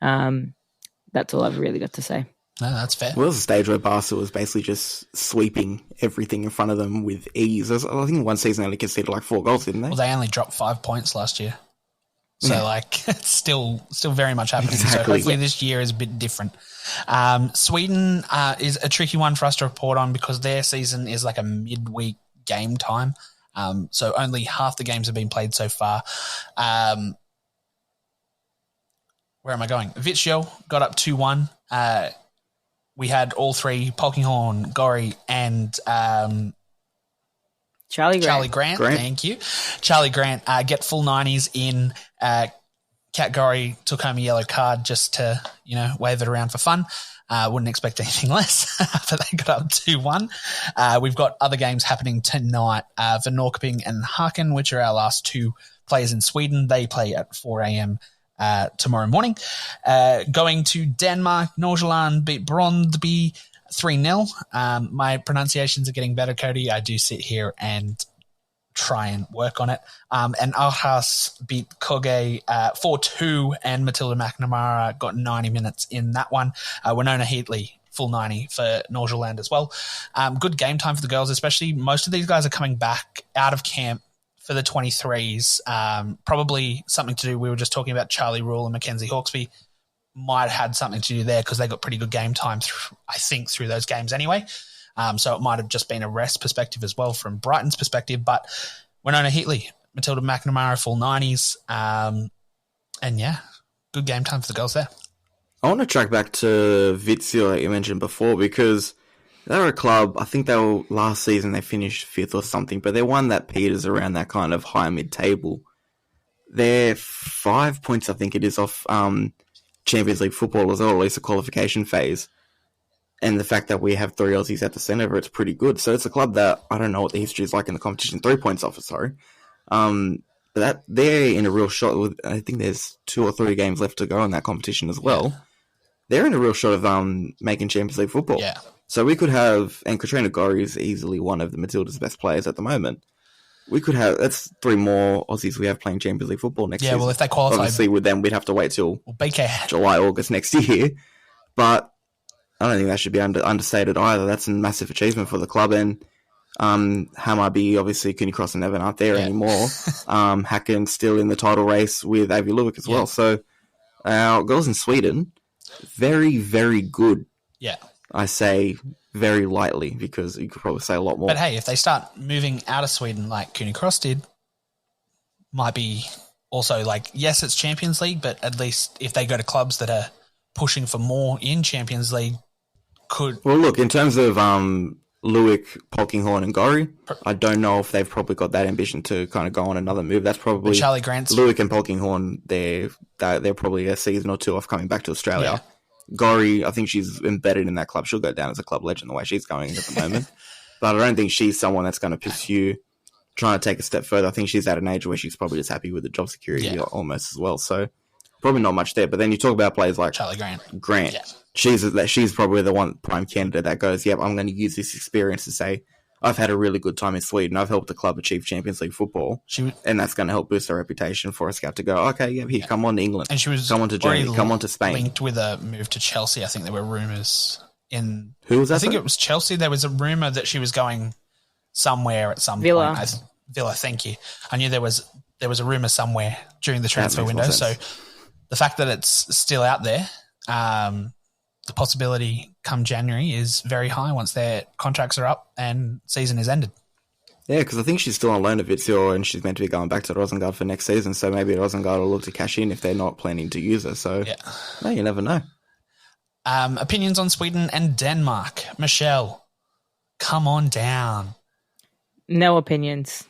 that's all I've really got to say. No, that's fair. Well, there was a stage where Barca was basically just sweeping everything in front of them with ease. I think one season they only conceded 4 goals, didn't they? Well, they only dropped 5 points last year. So, Yeah. it's still very much happening. Exactly. So, hopefully this year is a bit different. Sweden is a tricky one for us to report on because their season is like a midweek game time. So, only half the games have been played so far. Where am I going? Vitschel got up 2-1. We had all three, Polkinghorne, Gorry, and Charlie Grant. Thank you. Charlie Grant get full 90s in. Kat Gorry took home a yellow card just to, wave it around for fun. Wouldn't expect anything less, but they got up 2-1. We've got other games happening tonight for Norrköping and Haken, which are our last two players in Sweden. They play at 4 a.m. Tomorrow morning. Going to Denmark, Nordsjælland beat Brøndby 3-0. My pronunciations are getting better, Cody. I do sit here and try and work on it. And Aarhus beat Køge 4-2, and Matilda McNamara got 90 minutes in that one. Winona Heatley, full 90 for Nordsjælland as well. Good game time for the girls, especially most of these guys are coming back out of camp for the 23s. Probably something to do, we were just talking about Charlie Rule and Mackenzie Hawkesby. Might have had something to do there because they got pretty good game time, through those games anyway. So it might have just been a rest perspective as well from Brighton's perspective. But Winona Heatley, Matilda McNamara, full 90s. And yeah, good game time for the girls there. I want to track back to Vizio that you mentioned before because they're a club, I think last season they finished 5th or something, but they're one that peters around that kind of high mid-table. They're 5 points, I think it is, off Champions League football as well, or at least a qualification phase. And the fact that we have 3 Aussies at the centre of it's pretty good. So it's a club that, I don't know what the history is like in the competition, 3 points off, sorry. But they're in a real shot. I think there's 2 or 3 games left to go in that competition as well. Yeah. They're in a real shot of making Champions League football. Yeah. So we could have, and Katrina Gorry is easily one of the Matilda's best players at the moment. We could have, that's 3 more Aussies we have playing Champions League football next season. Yeah, well, if they qualify. Obviously, with them, we'd have to wait till BK. July, August next year. But I don't think that should be understated either. That's a massive achievement for the club. And Hammarby, obviously, Cooney Cross and Evan aren't there anymore. Hacken still in the title race with Avi Luik as well. So our girls in Sweden, very, very good. Yeah. I say very lightly because you could probably say a lot more. But hey, if they start moving out of Sweden like Cooney Cross did, might be also yes, it's Champions League, but at least if they go to clubs that are pushing for more in Champions League, could... Well, look, in terms of Luik, Polkinghorne and Gorry, I don't know if they've probably got that ambition to kind of go on another move. That's probably... But Charlie Grant's... Luik and Polkinghorne, they're probably a season or 2 off coming back to Australia. Yeah. Gorry, I think she's embedded in that club. She'll go down as a club legend the way she's going at the moment. But I don't think she's someone that's going to pursue trying to take a step further. I think she's at an age where she's probably just happy with the job security almost as well. So probably not much there. But then you talk about players like Charlie Grant. Yeah. She's probably the one prime candidate that goes, yep, I'm going to use this experience to say, I've had a really good time in Sweden. I've helped the club achieve Champions League football. And that's going to help boost her reputation for a scout to go, okay, come on to England. And she was come on to Germany, come on to Spain. Linked with a move to Chelsea. I think there were rumours in... Who was that? I think it was Chelsea. There was a rumour that she was going somewhere at some point. Villa, thank you. I knew there was a rumour somewhere during the transfer window. So the fact that it's still out there, the possibility come January is very high once their contracts are up and season is ended. Yeah, because I think she's still on loan at Vizio and she's meant to be going back to Rosengard for next season. So maybe Rosengard will look to cash in if they're not planning to use her. So no, you never know. Opinions on Sweden and Denmark. Michelle, come on down. No opinions.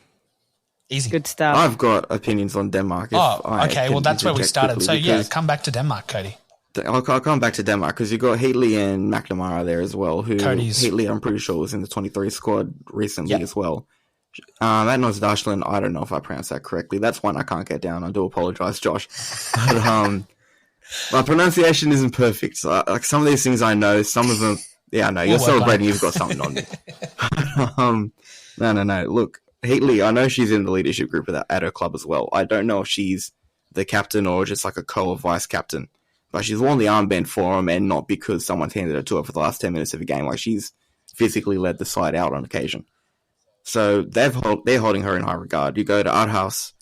Easy. Good stuff. I've got opinions on Denmark. Okay. Well, that's where we started. So, come back to Denmark, Cody. I'll come back to Denmark because you've got Heatley and McNamara there as well. Heatley, I'm pretty sure, was in the 23 squad recently as well. At Nordsjælland, I don't know if I pronounced that correctly. That's one I can't get down. I do apologise, Josh. But my pronunciation isn't perfect. So, some of these things I know, some of them... Yeah, I know. You're celebrating you've got something on me. No. Look, Heatley, I know she's in the leadership group at her club as well. I don't know if she's the captain or just like a co or vice captain. But she's worn the armband for him and not because someone's handed it to her for the last 10 minutes of a game. Like, she's physically led the side out on occasion. So they're holding her in high regard. You go to Arthouse,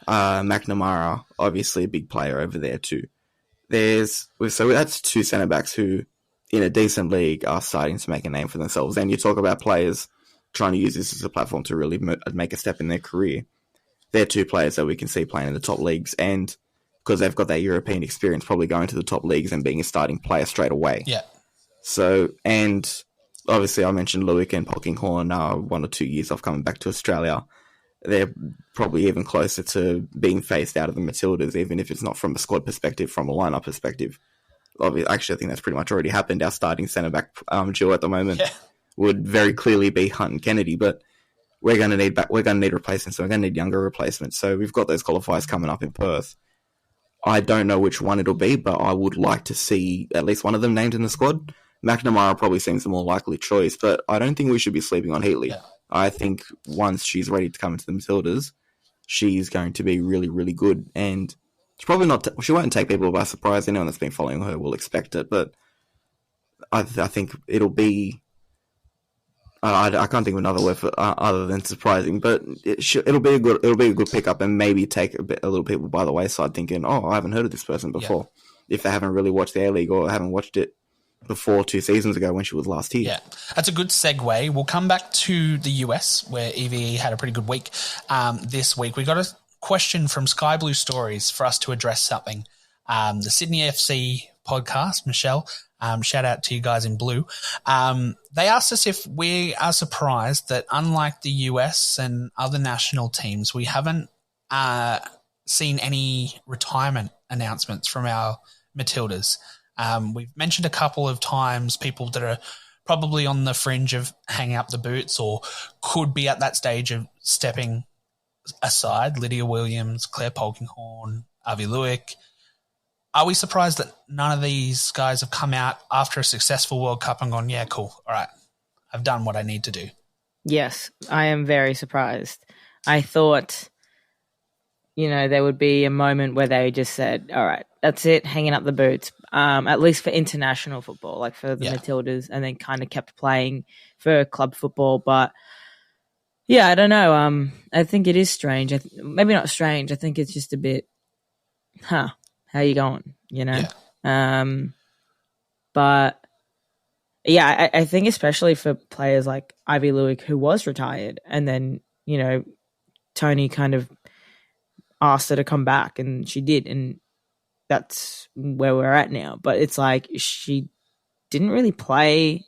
McNamara, obviously a big player over there too. So that's two centre backs who, in a decent league, are starting to make a name for themselves. And you talk about players trying to use this as a platform to really make a step in their career. They're two players that we can see playing in the top leagues, and because they've got that European experience, probably going to the top leagues and being a starting player straight away. Yeah. So, and obviously I mentioned Lewick and Polkinghorne are 1 or 2 years off coming back to Australia. They're probably even closer to being phased out of the Matildas, even if it's not from a squad perspective, from a lineup perspective. Actually, I think that's pretty much already happened. Our starting centre-back duo at the moment would very clearly be Hunt and Kennedy, but we're going to need replacements, so we're going to need younger replacements. So we've got those qualifiers coming up in Perth. I don't know which one it'll be, but I would like to see at least one of them named in the squad. McNamara probably seems the more likely choice, but I don't think we should be sleeping on Heatley. Yeah. I think once she's ready to come into the Matildas, she's going to be really, really good. And she's probably not. She won't take people by surprise. Anyone that's been following her will expect it, but I think it'll be. I can't think of another word for other than surprising, but it'll be a good pickup, and maybe take a little people by the wayside, thinking, "Oh, I haven't heard of this person before." Yeah. If they haven't really watched the A-League or haven't watched it before 2 seasons ago when she was last here. Yeah, that's a good segue. We'll come back to the US, where EVE had a pretty good week this week. We got a question from Sky Blue Stories for us to address something. The Sydney FC podcast, Michelle, shout out to you guys in blue. They asked us if we are surprised that, unlike the US and other national teams, we haven't seen any retirement announcements from our Matildas. We've mentioned a couple of times people that are probably on the fringe of hanging up the boots or could be at that stage of stepping aside. Lydia Williams, Claire Polkinghorne, Avi Lewick. Are we surprised that none of these guys have come out after a successful World Cup and gone, yeah, cool, all right, I've done what I need to do? Yes, I am very surprised. I thought, there would be a moment where they just said, all right, that's it, hanging up the boots, at least for international football, like for the Matildas, and then kind of kept playing for club football. But, I don't know. I think it is strange. Maybe not strange. I think it's just a bit, how you going, Yeah. But, I think especially for players like Ivy Lewick, who was retired, and then, Tony kind of asked her to come back, and she did, and that's where we're at now. But it's like she didn't really play,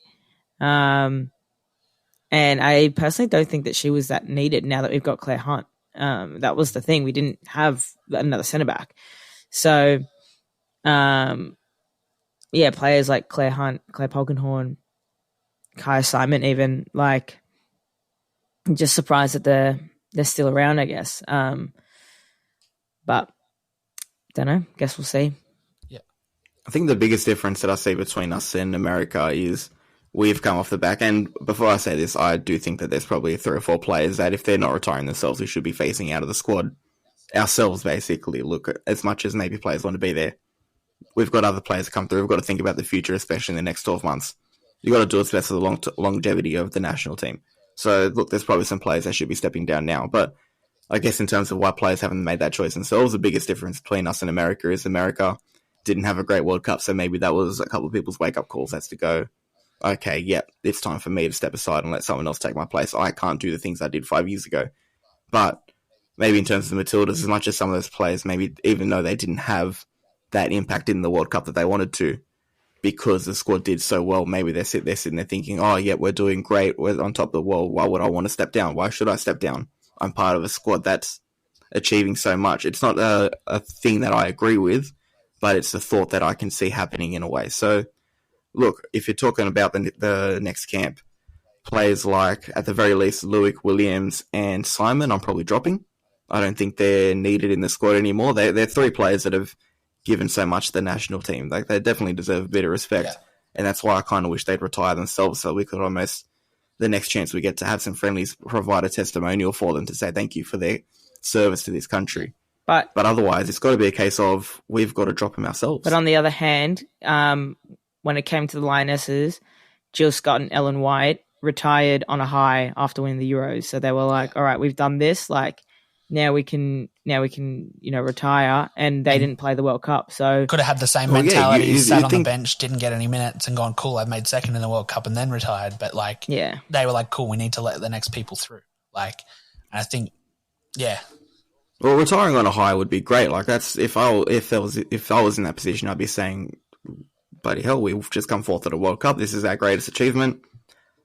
and I personally don't think that she was that needed now that we've got Claire Hunt. That was the thing. We didn't have another centre back. So, players like Claire Hunt, Claire Polkinghorne, Kaya Simon even, like, I'm just surprised that they're still around, I guess. But don't know. Guess we'll see. Yeah, I think the biggest difference that I see between us and America is we've come off the back. And before I say this, I do think that there's probably 3 or 4 players that, if they're not retiring themselves, we should be phasing out of the squad ourselves. Basically, look, as much as maybe players want to be there, we've got other players to come through. We've got to think about the future, especially in the next 12 months. You've got to do what's best for the longevity of the national team. So, look, there's probably some players that should be stepping down now. But I guess in terms of why players haven't made that choice themselves, the biggest difference between us and America is America didn't have a great World Cup. So maybe that was a couple of people's wake-up calls. That's to go, okay, yeah, it's time for me to step aside and let someone else take my place. I can't do the things I did 5 years ago. But maybe in terms of the Matildas, as much as some of those players, maybe even though they didn't have that impact in the World Cup that they wanted to, because the squad did so well, maybe they're sitting there thinking, oh, yeah, we're doing great. We're on top of the world. Why would I want to step down? Why should I step down? I'm part of a squad that's achieving so much. It's not a thing that I agree with, but it's a thought that I can see happening in a way. So, look, if you're talking about the next camp, players like, at the very least, Lewick, Williams, and Simon, I'm probably dropping. I don't think they're needed in the squad anymore. They're 3 players that have given so much to the national team. Like, they definitely deserve a bit of respect. Yeah. And that's why I kind of wish they'd retire themselves, so we could almost, the next chance we get to have some friendlies, provide a testimonial for them to say thank you for their service to this country. But otherwise, it's got to be a case of we've got to drop them ourselves. But on the other hand, when it came to the Lionesses, Jill Scott and Ellen White retired on a high after winning the Euros. So they were like, all right, we've done this. Like, now we can retire, and they didn't play the World Cup. So could have had the same mentality, sat on the bench, didn't get any minutes, and gone, cool, I made second in the World Cup and then retired. But they were like, cool, we need to let the next people through. And I think, Well, retiring on a high would be great. Like that's if I was in that position, I'd be saying, bloody hell, we've just come fourth at a World Cup. This is our greatest achievement.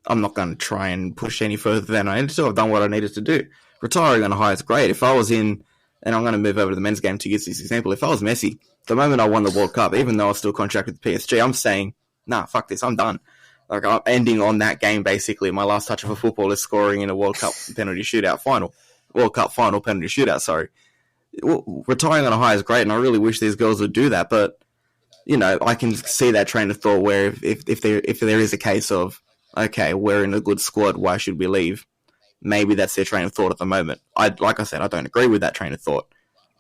I'm not going to try and push any further than I needed to. I've done what I needed to do. Retiring on a high is great. If I was in, and I'm going to move over to the men's game to use this example, if I was Messi, the moment I won the World Cup, even though I was still contracted with PSG, I'm saying, nah, fuck this, I'm done. Like, I'm ending on that game, basically. My last touch of a football is scoring in a World Cup penalty shootout final. World Cup final penalty shootout, sorry. Retiring on a high is great, and I really wish these girls would do that, but, I can see that train of thought where if there is a case of, okay, we're in a good squad, why should we leave? Maybe that's their train of thought at the moment. Like I said, I don't agree with that train of thought,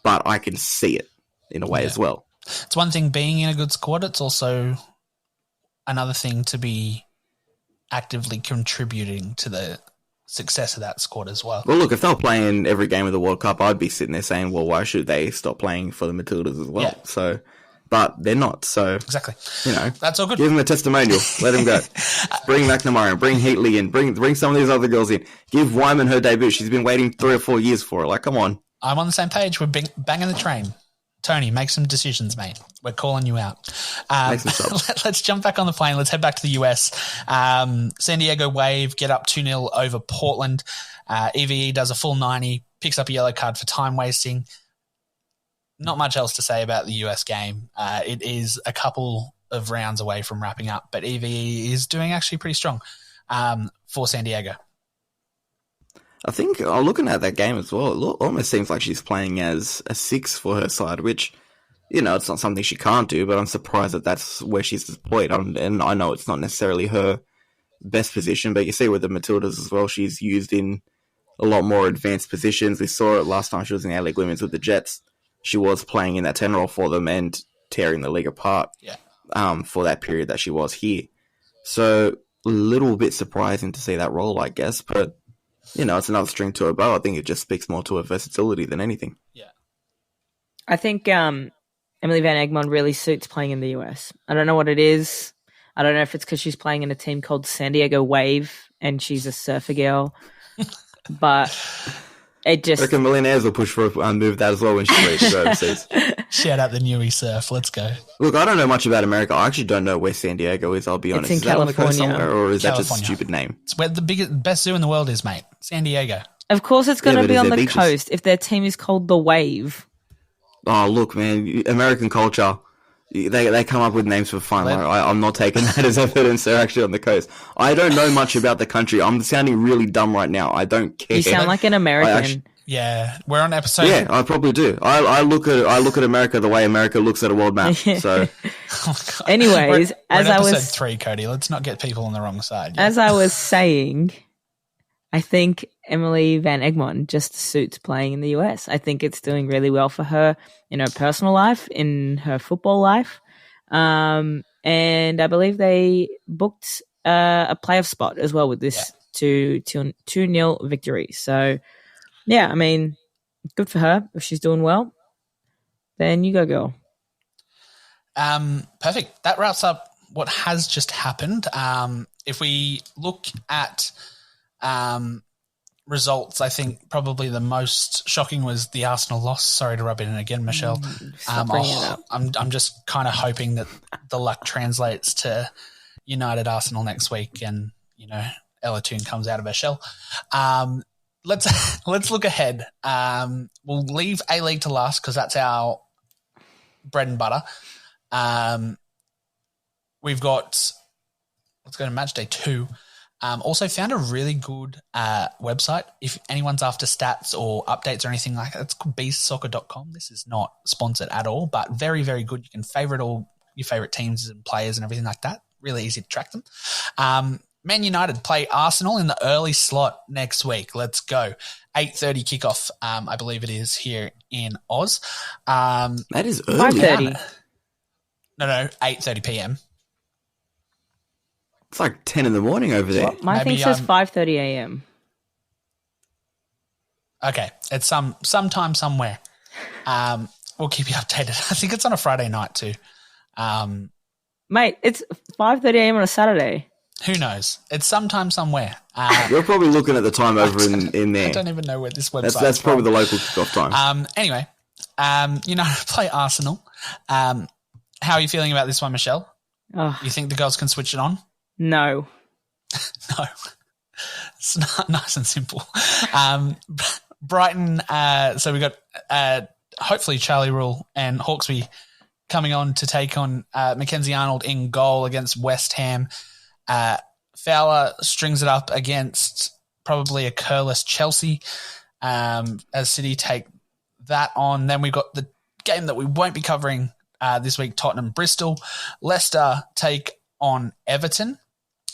but I can see it in a way as well. It's one thing being in a good squad. It's also another thing to be actively contributing to the success of that squad as well. Well, look, if they were playing every game of the World Cup, I'd be sitting there saying, well, why should they stop playing for the Matildas as well? Yeah. So, but they're not. So exactly, that's all good. Give them a testimonial. Let them go. Bring McNamara, bring Heatley in, bring some of these other girls in. Give Wyman her debut. She's been waiting 3 or 4 years for it. Like, come on. I'm on the same page. We're banging the train. Tony, make some decisions, mate. We're calling you out. Let's jump back on the plane. Let's head back to the US. San Diego Wave get up 2-0 over Portland. EVE does a full 90, picks up a yellow card for time wasting. Not much else to say about the US game. It is a couple of rounds away from wrapping up, but EVE is doing actually pretty strong for San Diego. I think looking at that game as well, it almost seems like she's playing as a 6 for her side, which, it's not something she can't do, but I'm surprised that that's where she's deployed. And I know it's not necessarily her best position, but you see with the Matildas as well, she's used in a lot more advanced positions. We saw it last time she was in A-League Women's with the Jets. She was playing in that 10 role for them and tearing the league apart for that period that she was here. So a little bit surprising to see that role, I guess, but it's another string to her bow. I think it just speaks more to her versatility than anything. Yeah. I think Emily Van Egmond really suits playing in the US. I don't know what it is. I don't know if it's because she's playing in a team called San Diego Wave and she's a surfer girl, but it just... I reckon millionaires will push for a move that as well when she's ready to go overseas. Shout out the Newy surf. Let's go. Look, I don't know much about America. I actually don't know where San Diego is, I'll be honest. It's in California. That on the coast somewhere, or is that just a stupid name? It's where the best zoo in the world is, mate. San Diego. Of course it's going to be on the coast if their team is called the Wave. Oh, look, man. American culture, they come up with names for fun. Like, I'm not taking that as evidence they're actually on the coast. I don't know much about the country. I'm sounding really dumb right now. I don't care. You sound like an American. Yeah, we're on episode. Yeah, I probably do. I look at America the way America looks at a world map. So, anyways, we're as I was 3, Cody. Let's not get people on the wrong side. Yeah. As I was saying, I think Emily Van Egmond just suits playing in the US. I think it's doing really well for her in her personal life, in her football life, and I believe they booked a playoff spot as well with this 2-0 victory. So. Yeah, I mean, good for her. If she's doing well, then you go, girl. Perfect. That wraps up what has just happened. If we look at results, I think probably the most shocking was the Arsenal loss. Sorry to rub it in again, Michelle. I'm just kind of hoping that the luck translates to United Arsenal next week and, Ella Toon comes out of her shell. Let's look ahead. We'll leave A-League to last because that's our bread and butter. We've got, let's go to match day 2. Also found a really good website. If anyone's after stats or updates or anything like that, it's called beastsoccer.com. This is not sponsored at all, but very, very good. You can favorite all your favorite teams and players and everything like that. Really easy to track them. Man United play Arsenal in the early slot next week. Let's go. 8:30 kickoff, I believe it is here in Oz. That is early. 5:30. No, 8:30 p.m. It's like 10 in the morning over there. My thing says 5:30 a.m. Okay, it's sometime somewhere. We'll keep you updated. I think it's on a Friday night too. Mate, it's 5:30 a.m. on a Saturday. Who knows? It's sometime somewhere. You're probably looking at the time over in there. I don't even know where this website is. That's probably the local kickoff time. Anyway, United play Arsenal. How are you feeling about this one, Michelle? Oh, You think the girls can switch it on? no. No. It's not nice and simple. Brighton, so we got hopefully Charlie Rule and Hawkesby coming on to take on Mackenzie Arnold in goal against West Ham. Fowler strings it up against probably a curless Chelsea as City take that on. Then we got the game that we won't be covering this week, Tottenham-Bristol. Leicester take on Everton.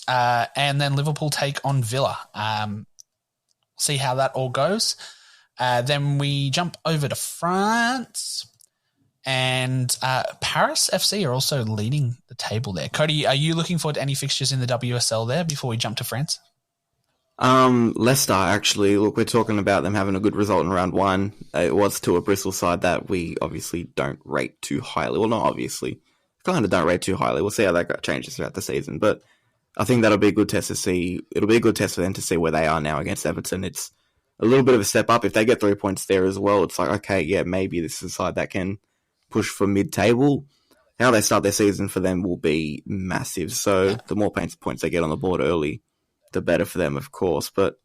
And then Liverpool take on Villa. See how that all goes. Then we jump over to France. And Paris FC are also leading the table there. Cody, are you looking forward to any fixtures in the WSL there before we jump to France? Leicester, actually. Look, we're talking about them having a good result in round one. It was to a Bristol side that we obviously don't rate too highly. Well, not obviously. Kind of don't rate too highly. We'll see how that changes throughout the season. But I think that'll be a good test to see. It'll be a good test for them to see where they are now against Everton. It's a little bit of a step up. If they get 3 points there as well, it's like, okay, yeah, maybe this is a side that can push for mid-table. How they start their season for them will be massive. So the more points they get on the board early, the better for them, of course. But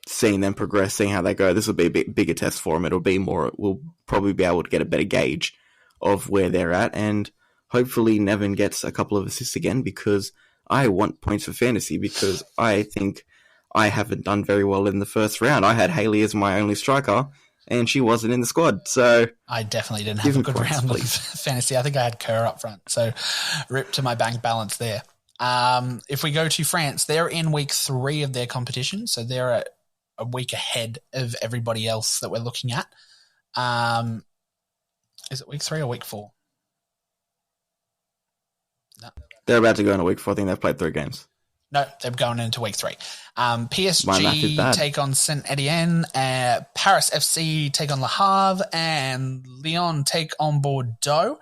seeing them progress, seeing how they go, this will be a bigger test for them. It'll be more. We'll probably be able to get a better gauge of where they're at, and hopefully Nevin gets a couple of assists again, because I want points for fantasy, because I think I haven't done very well in the first round. I had Haley as my only striker, and she wasn't in the squad. So I definitely didn't have a good round of fantasy. I think I had Kerr up front, so rip to my bank balance there. If we go to France, they're in week 3 of their competition, so they're a week ahead of everybody else that we're looking at. Is it week 3 or week 4? No. They're about to go into week 4. I think they've played 3 games. No, they're going into week 3. PSG take on Saint Etienne, Paris FC take on Le Havre, and Lyon take on Bordeaux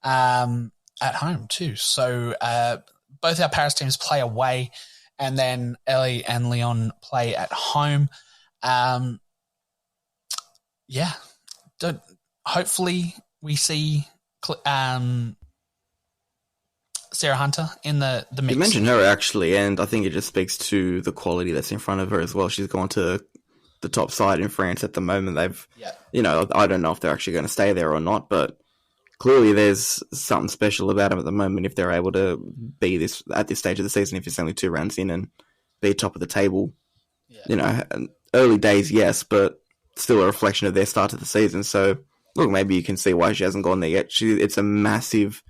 at home too. So both our Paris teams play away, and then Ellie and Lyon play at home. Hopefully we see Sarah Hunter in the mix. You mentioned her, actually, and I think it just speaks to the quality that's in front of her as well. She's gone to the top side in France at the moment. I don't know if they're actually going to stay there or not, but clearly there's something special about them at the moment if they're able to be this at this stage of the season, if it's only 2 rounds in, and be top of the table. Yeah. Early days, yes, but still a reflection of their start of the season. So, look, maybe you can see why she hasn't gone there yet. It's a massive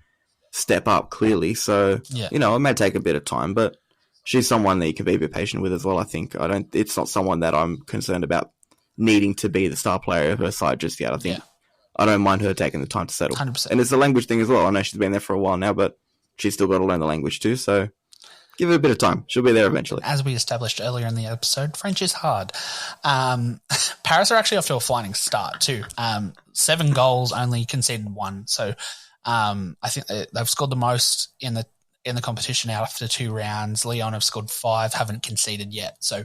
step up, clearly. So, it may take a bit of time, but she's someone that you can be a bit patient with as well, I think. It's not someone that I'm concerned about needing to be the star player of her side just yet. I think I don't mind her taking the time to settle. 100%. And it's a language thing as well. I know she's been there for a while now, but she's still got to learn the language too. So give her a bit of time. She'll be there eventually. As we established earlier in the episode, French is hard. Paris are actually off to a flying start too. 7 goals, only conceded 1. So I think they've scored the most in the competition out after 2 rounds. Lyon have scored 5, haven't conceded yet. So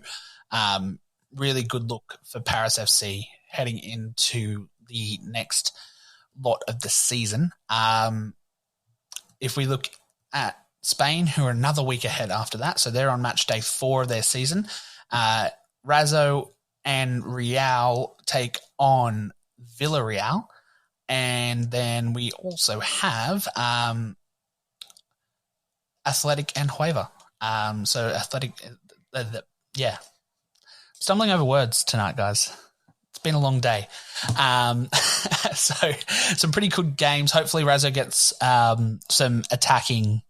really good look for Paris FC heading into the next lot of the season. If we look at Spain, who are another week ahead after that, so they're on match day 4 of their season. Razo and Real take on Villarreal. And then we also have Athletic and Hueva. So Athletic, stumbling over words tonight, guys. It's been a long day. So some pretty good games. Hopefully Razo gets some attacking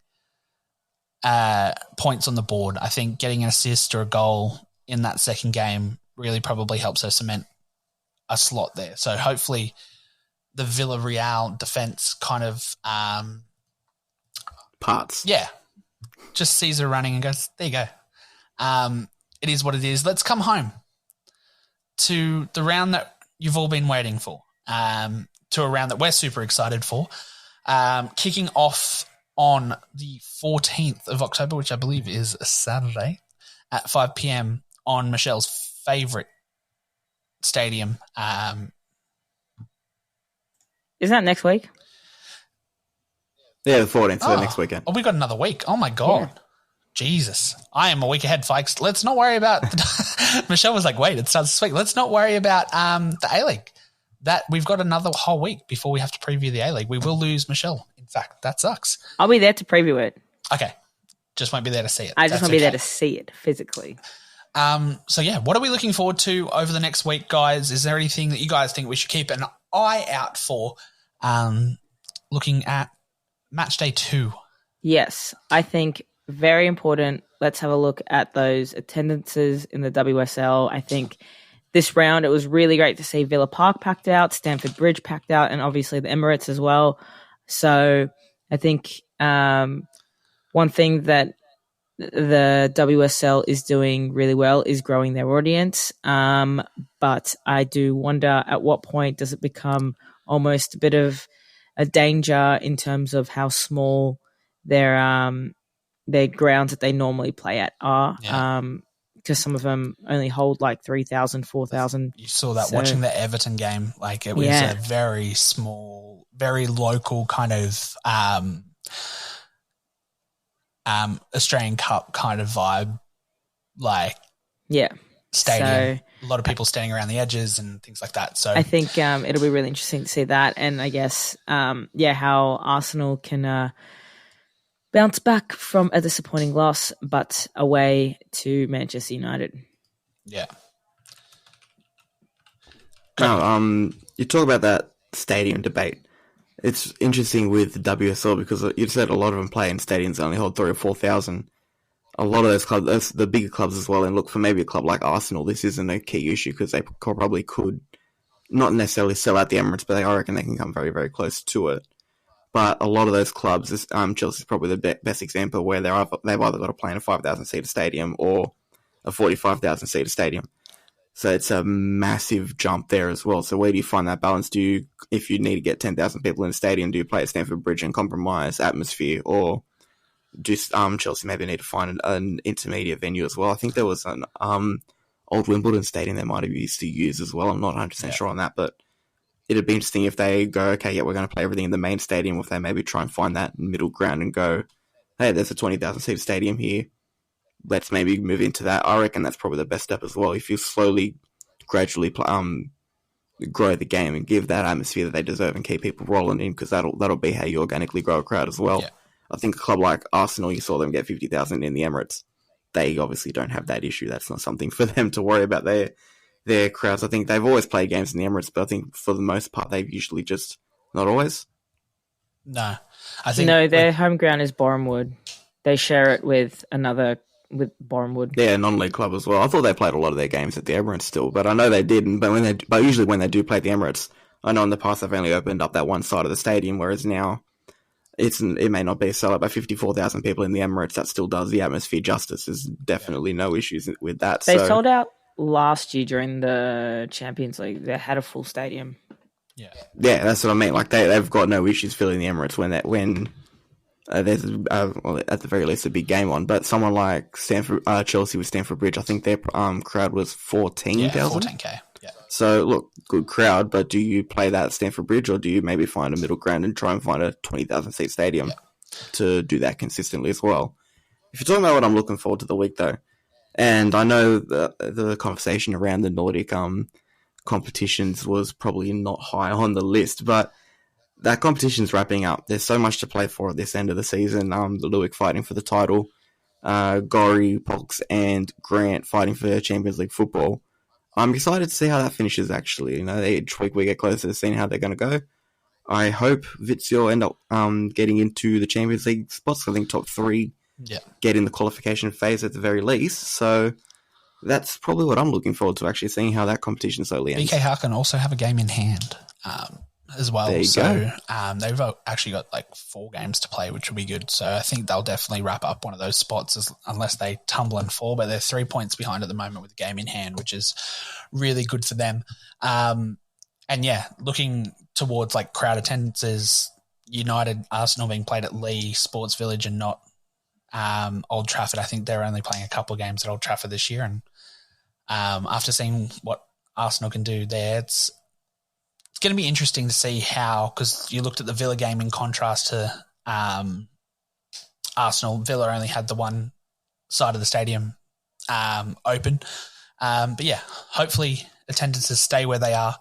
points on the board. I think getting an assist or a goal in that second game really probably helps her cement a slot there. So hopefully the Villarreal defense kind of parts. Yeah. Just sees her running and goes, there you go. It is what it is. Let's come home. to the round that you've all been waiting for, to a round that we're super excited for, kicking off on the 14th of October, which I believe is a Saturday, at 5 p.m. on Michelle's favourite stadium. Isn't that next week? Yeah, the 14th, so next weekend. Oh, we got another week. Oh, my God. Yeah. Jesus. I am a week ahead, folks. Let's not worry about Michelle was like, wait, it starts this week. Let's not worry about the A-League. That we've got another whole week before we have to preview the A-League. We will lose Michelle. In fact, that sucks. I'll be there to preview it. Okay. Just won't be there to see it. I just won't be there to see it physically. So, yeah, what are we looking forward to over the next week, guys? Is there anything that you guys think we should keep an eye out for looking at match day 2? Yes, I think very important. Let's have a look at those attendances in the WSL. I think this round it was really great to see Villa Park packed out, Stamford Bridge packed out, and obviously the Emirates as well. So I think one thing that the WSL is doing really well is growing their audience. But I do wonder at what point does it become almost a bit of a danger in terms of how small their grounds that they normally play at are. Yeah. Because some of them only hold like 3,000, 4,000. You saw that watching the Everton game. Like it was a very small, very local kind of Australian Cup kind of vibe. Like stadium. So, a lot of people standing around the edges and things like that. So I think it'll be really interesting to see that. And I guess, how Arsenal can bounce back from a disappointing loss, but away to Manchester United. Yeah. No, you talk about that stadium debate. It's interesting with the WSL because you said a lot of them play in stadiums that only hold 3,000 or 4,000. A lot of those clubs, those, the bigger clubs as well, and look, for maybe a club like Arsenal, this isn't a key issue because they probably could not necessarily sell out the Emirates, but I reckon they can come very, very close to it. But a lot of those clubs, Chelsea's probably the best example where they've either got to play in a 5,000-seater stadium or a 45,000-seater stadium. So it's a massive jump there as well. So where do you find that balance? If you need to get 10,000 people in a stadium, do you play at Stamford Bridge and compromise atmosphere, or do Chelsea maybe need to find an intermediate venue as well? I think there was an old Wimbledon stadium they might have used to use as well. I'm not 100% sure on that, but it'd be interesting if they go, okay, yeah, we're going to play everything in the main stadium, or if they maybe try and find that middle ground and go, hey, there's a 20,000-seat stadium here. Let's maybe move into that. I reckon that's probably the best step as well. If you slowly, gradually grow the game and give that atmosphere that they deserve and keep people rolling in, because that'll be how you organically grow a crowd as well. Yeah. I think a club like Arsenal, you saw them get 50,000 in the Emirates. They obviously don't have that issue. That's not something for them to worry about. Their crowds, I think they've always played games in the Emirates, but I think for the most part, they've usually just not always. No, I think their home ground is Bournemouth. They share it with Bournemouth. Yeah, a non-league club as well. I thought they played a lot of their games at the Emirates still, but I know they didn't. But usually when they do play at the Emirates, I know in the past they've only opened up that one side of the stadium, whereas now it may not be a sellout by 54,000 people in the Emirates. That still does the atmosphere justice. There's definitely no issues with that. They sold out last year during the Champions League. They had a full stadium. Yeah, that's what I mean. Like they've got no issues filling the Emirates when there's at the very least a big game on. But someone like Chelsea with Stamford Bridge, I think their crowd was 14,000. Yeah, 14K. Yeah. So look, good crowd, but do you play that at Stamford Bridge, or do you maybe find a middle ground and try and find a 20,000-seat stadium to do that consistently as well? If you're talking about what I'm looking forward to the week, though, and I know the conversation around the Nordic competitions was probably not high on the list, but that competition's wrapping up. There's so much to play for at this end of the season. The Luik fighting for the title, Gori, Pox, and Grant fighting for Champions League football. I'm excited to see how that finishes, actually. Each week we get closer to seeing how they're going to go. I hope Vizio end up getting into the Champions League spots. I think top 3 get in the qualification phase at the very least. So that's probably what I'm looking forward to, actually seeing how that competition slowly ends. BK Harkin also have a game in hand. as well. There you so they've actually got like 4 games to play, which will be good. So I think they'll definitely wrap up one of those spots unless they tumble and fall. But they're 3 points behind at the moment with the game in hand, which is really good for them. And yeah, looking towards like crowd attendances, United, Arsenal being played at Lee Sports Village and not Old Trafford. I think they're only playing a couple of games at Old Trafford this year. And after seeing what Arsenal can do there, it's going to be interesting to see how, because you looked at the Villa game in contrast to Arsenal. Villa only had the one side of the stadium open. But yeah, hopefully attendances stay where they are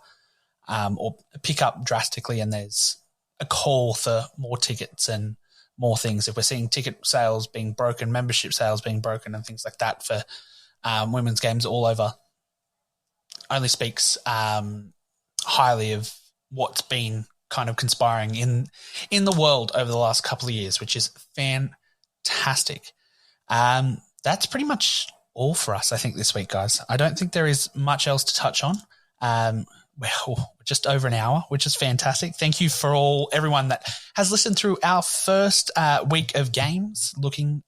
or pick up drastically, and there's a call for more tickets and more things. If we're seeing ticket sales being broken, membership sales being broken and things like that for women's games all over, only speaks highly of what's been kind of conspiring in the world over the last couple of years, which is fantastic. That's pretty much all for us, I think, this week, guys. I don't think there is much else to touch on. Well, just over an hour, which is fantastic. Thank you for everyone that has listened through our first week of games, looking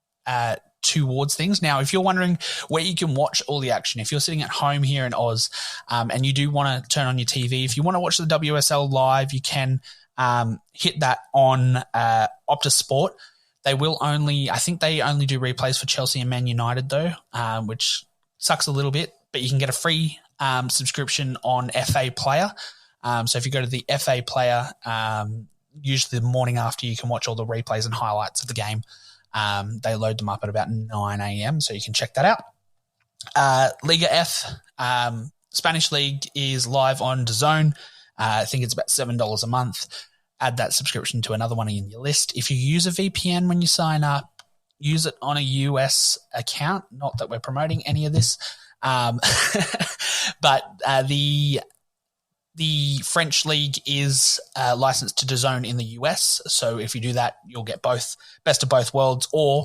towards things. Now, if you're wondering where you can watch all the action, if you're sitting at home here in Oz and you do want to turn on your TV, if you want to watch the WSL live, you can hit that on Optus Sport. They will I think they only do replays for Chelsea and Man United though, which sucks a little bit, but you can get a free subscription on FA Player. So if you go to the FA Player, usually the morning after, you can watch all the replays and highlights of the game. They load them up at about 9 a.m, so you can check that out. Liga F, Spanish League is live on DAZN. I think it's about $7 a month. Add that subscription to another one in your list. If you use a VPN when you sign up, use it on a US account. Not that we're promoting any of this. But the French league is licensed to DAZN in the US. So if you do that, you'll get both best of both worlds. Or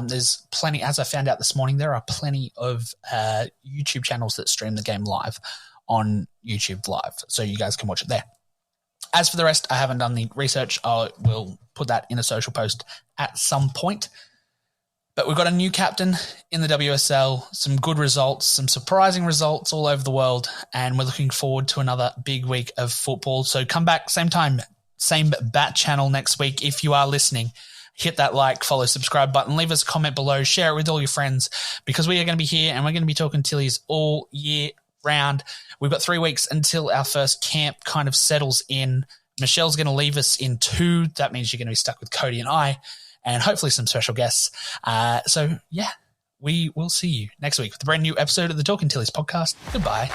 there's plenty, as I found out this morning, there are plenty of YouTube channels that stream the game live on YouTube Live. So you guys can watch it there. As for the rest, I haven't done the research. I will put that in a social post at some point. But we've got a new captain in the WSL, some good results, some surprising results all over the world, and we're looking forward to another big week of football. So come back, same time, same bat channel next week. If you are listening, hit that like, follow, subscribe button, leave us a comment below, share it with all your friends, because we are going to be here and we're going to be talking Tillies all year round. We've got 3 weeks until our first camp kind of settles in. Michelle's going to leave us in 2. That means you're going to be stuck with Cody and I, and hopefully some special guests. So, yeah, we will see you next week with a brand new episode of the Talking Tillies podcast. Goodbye.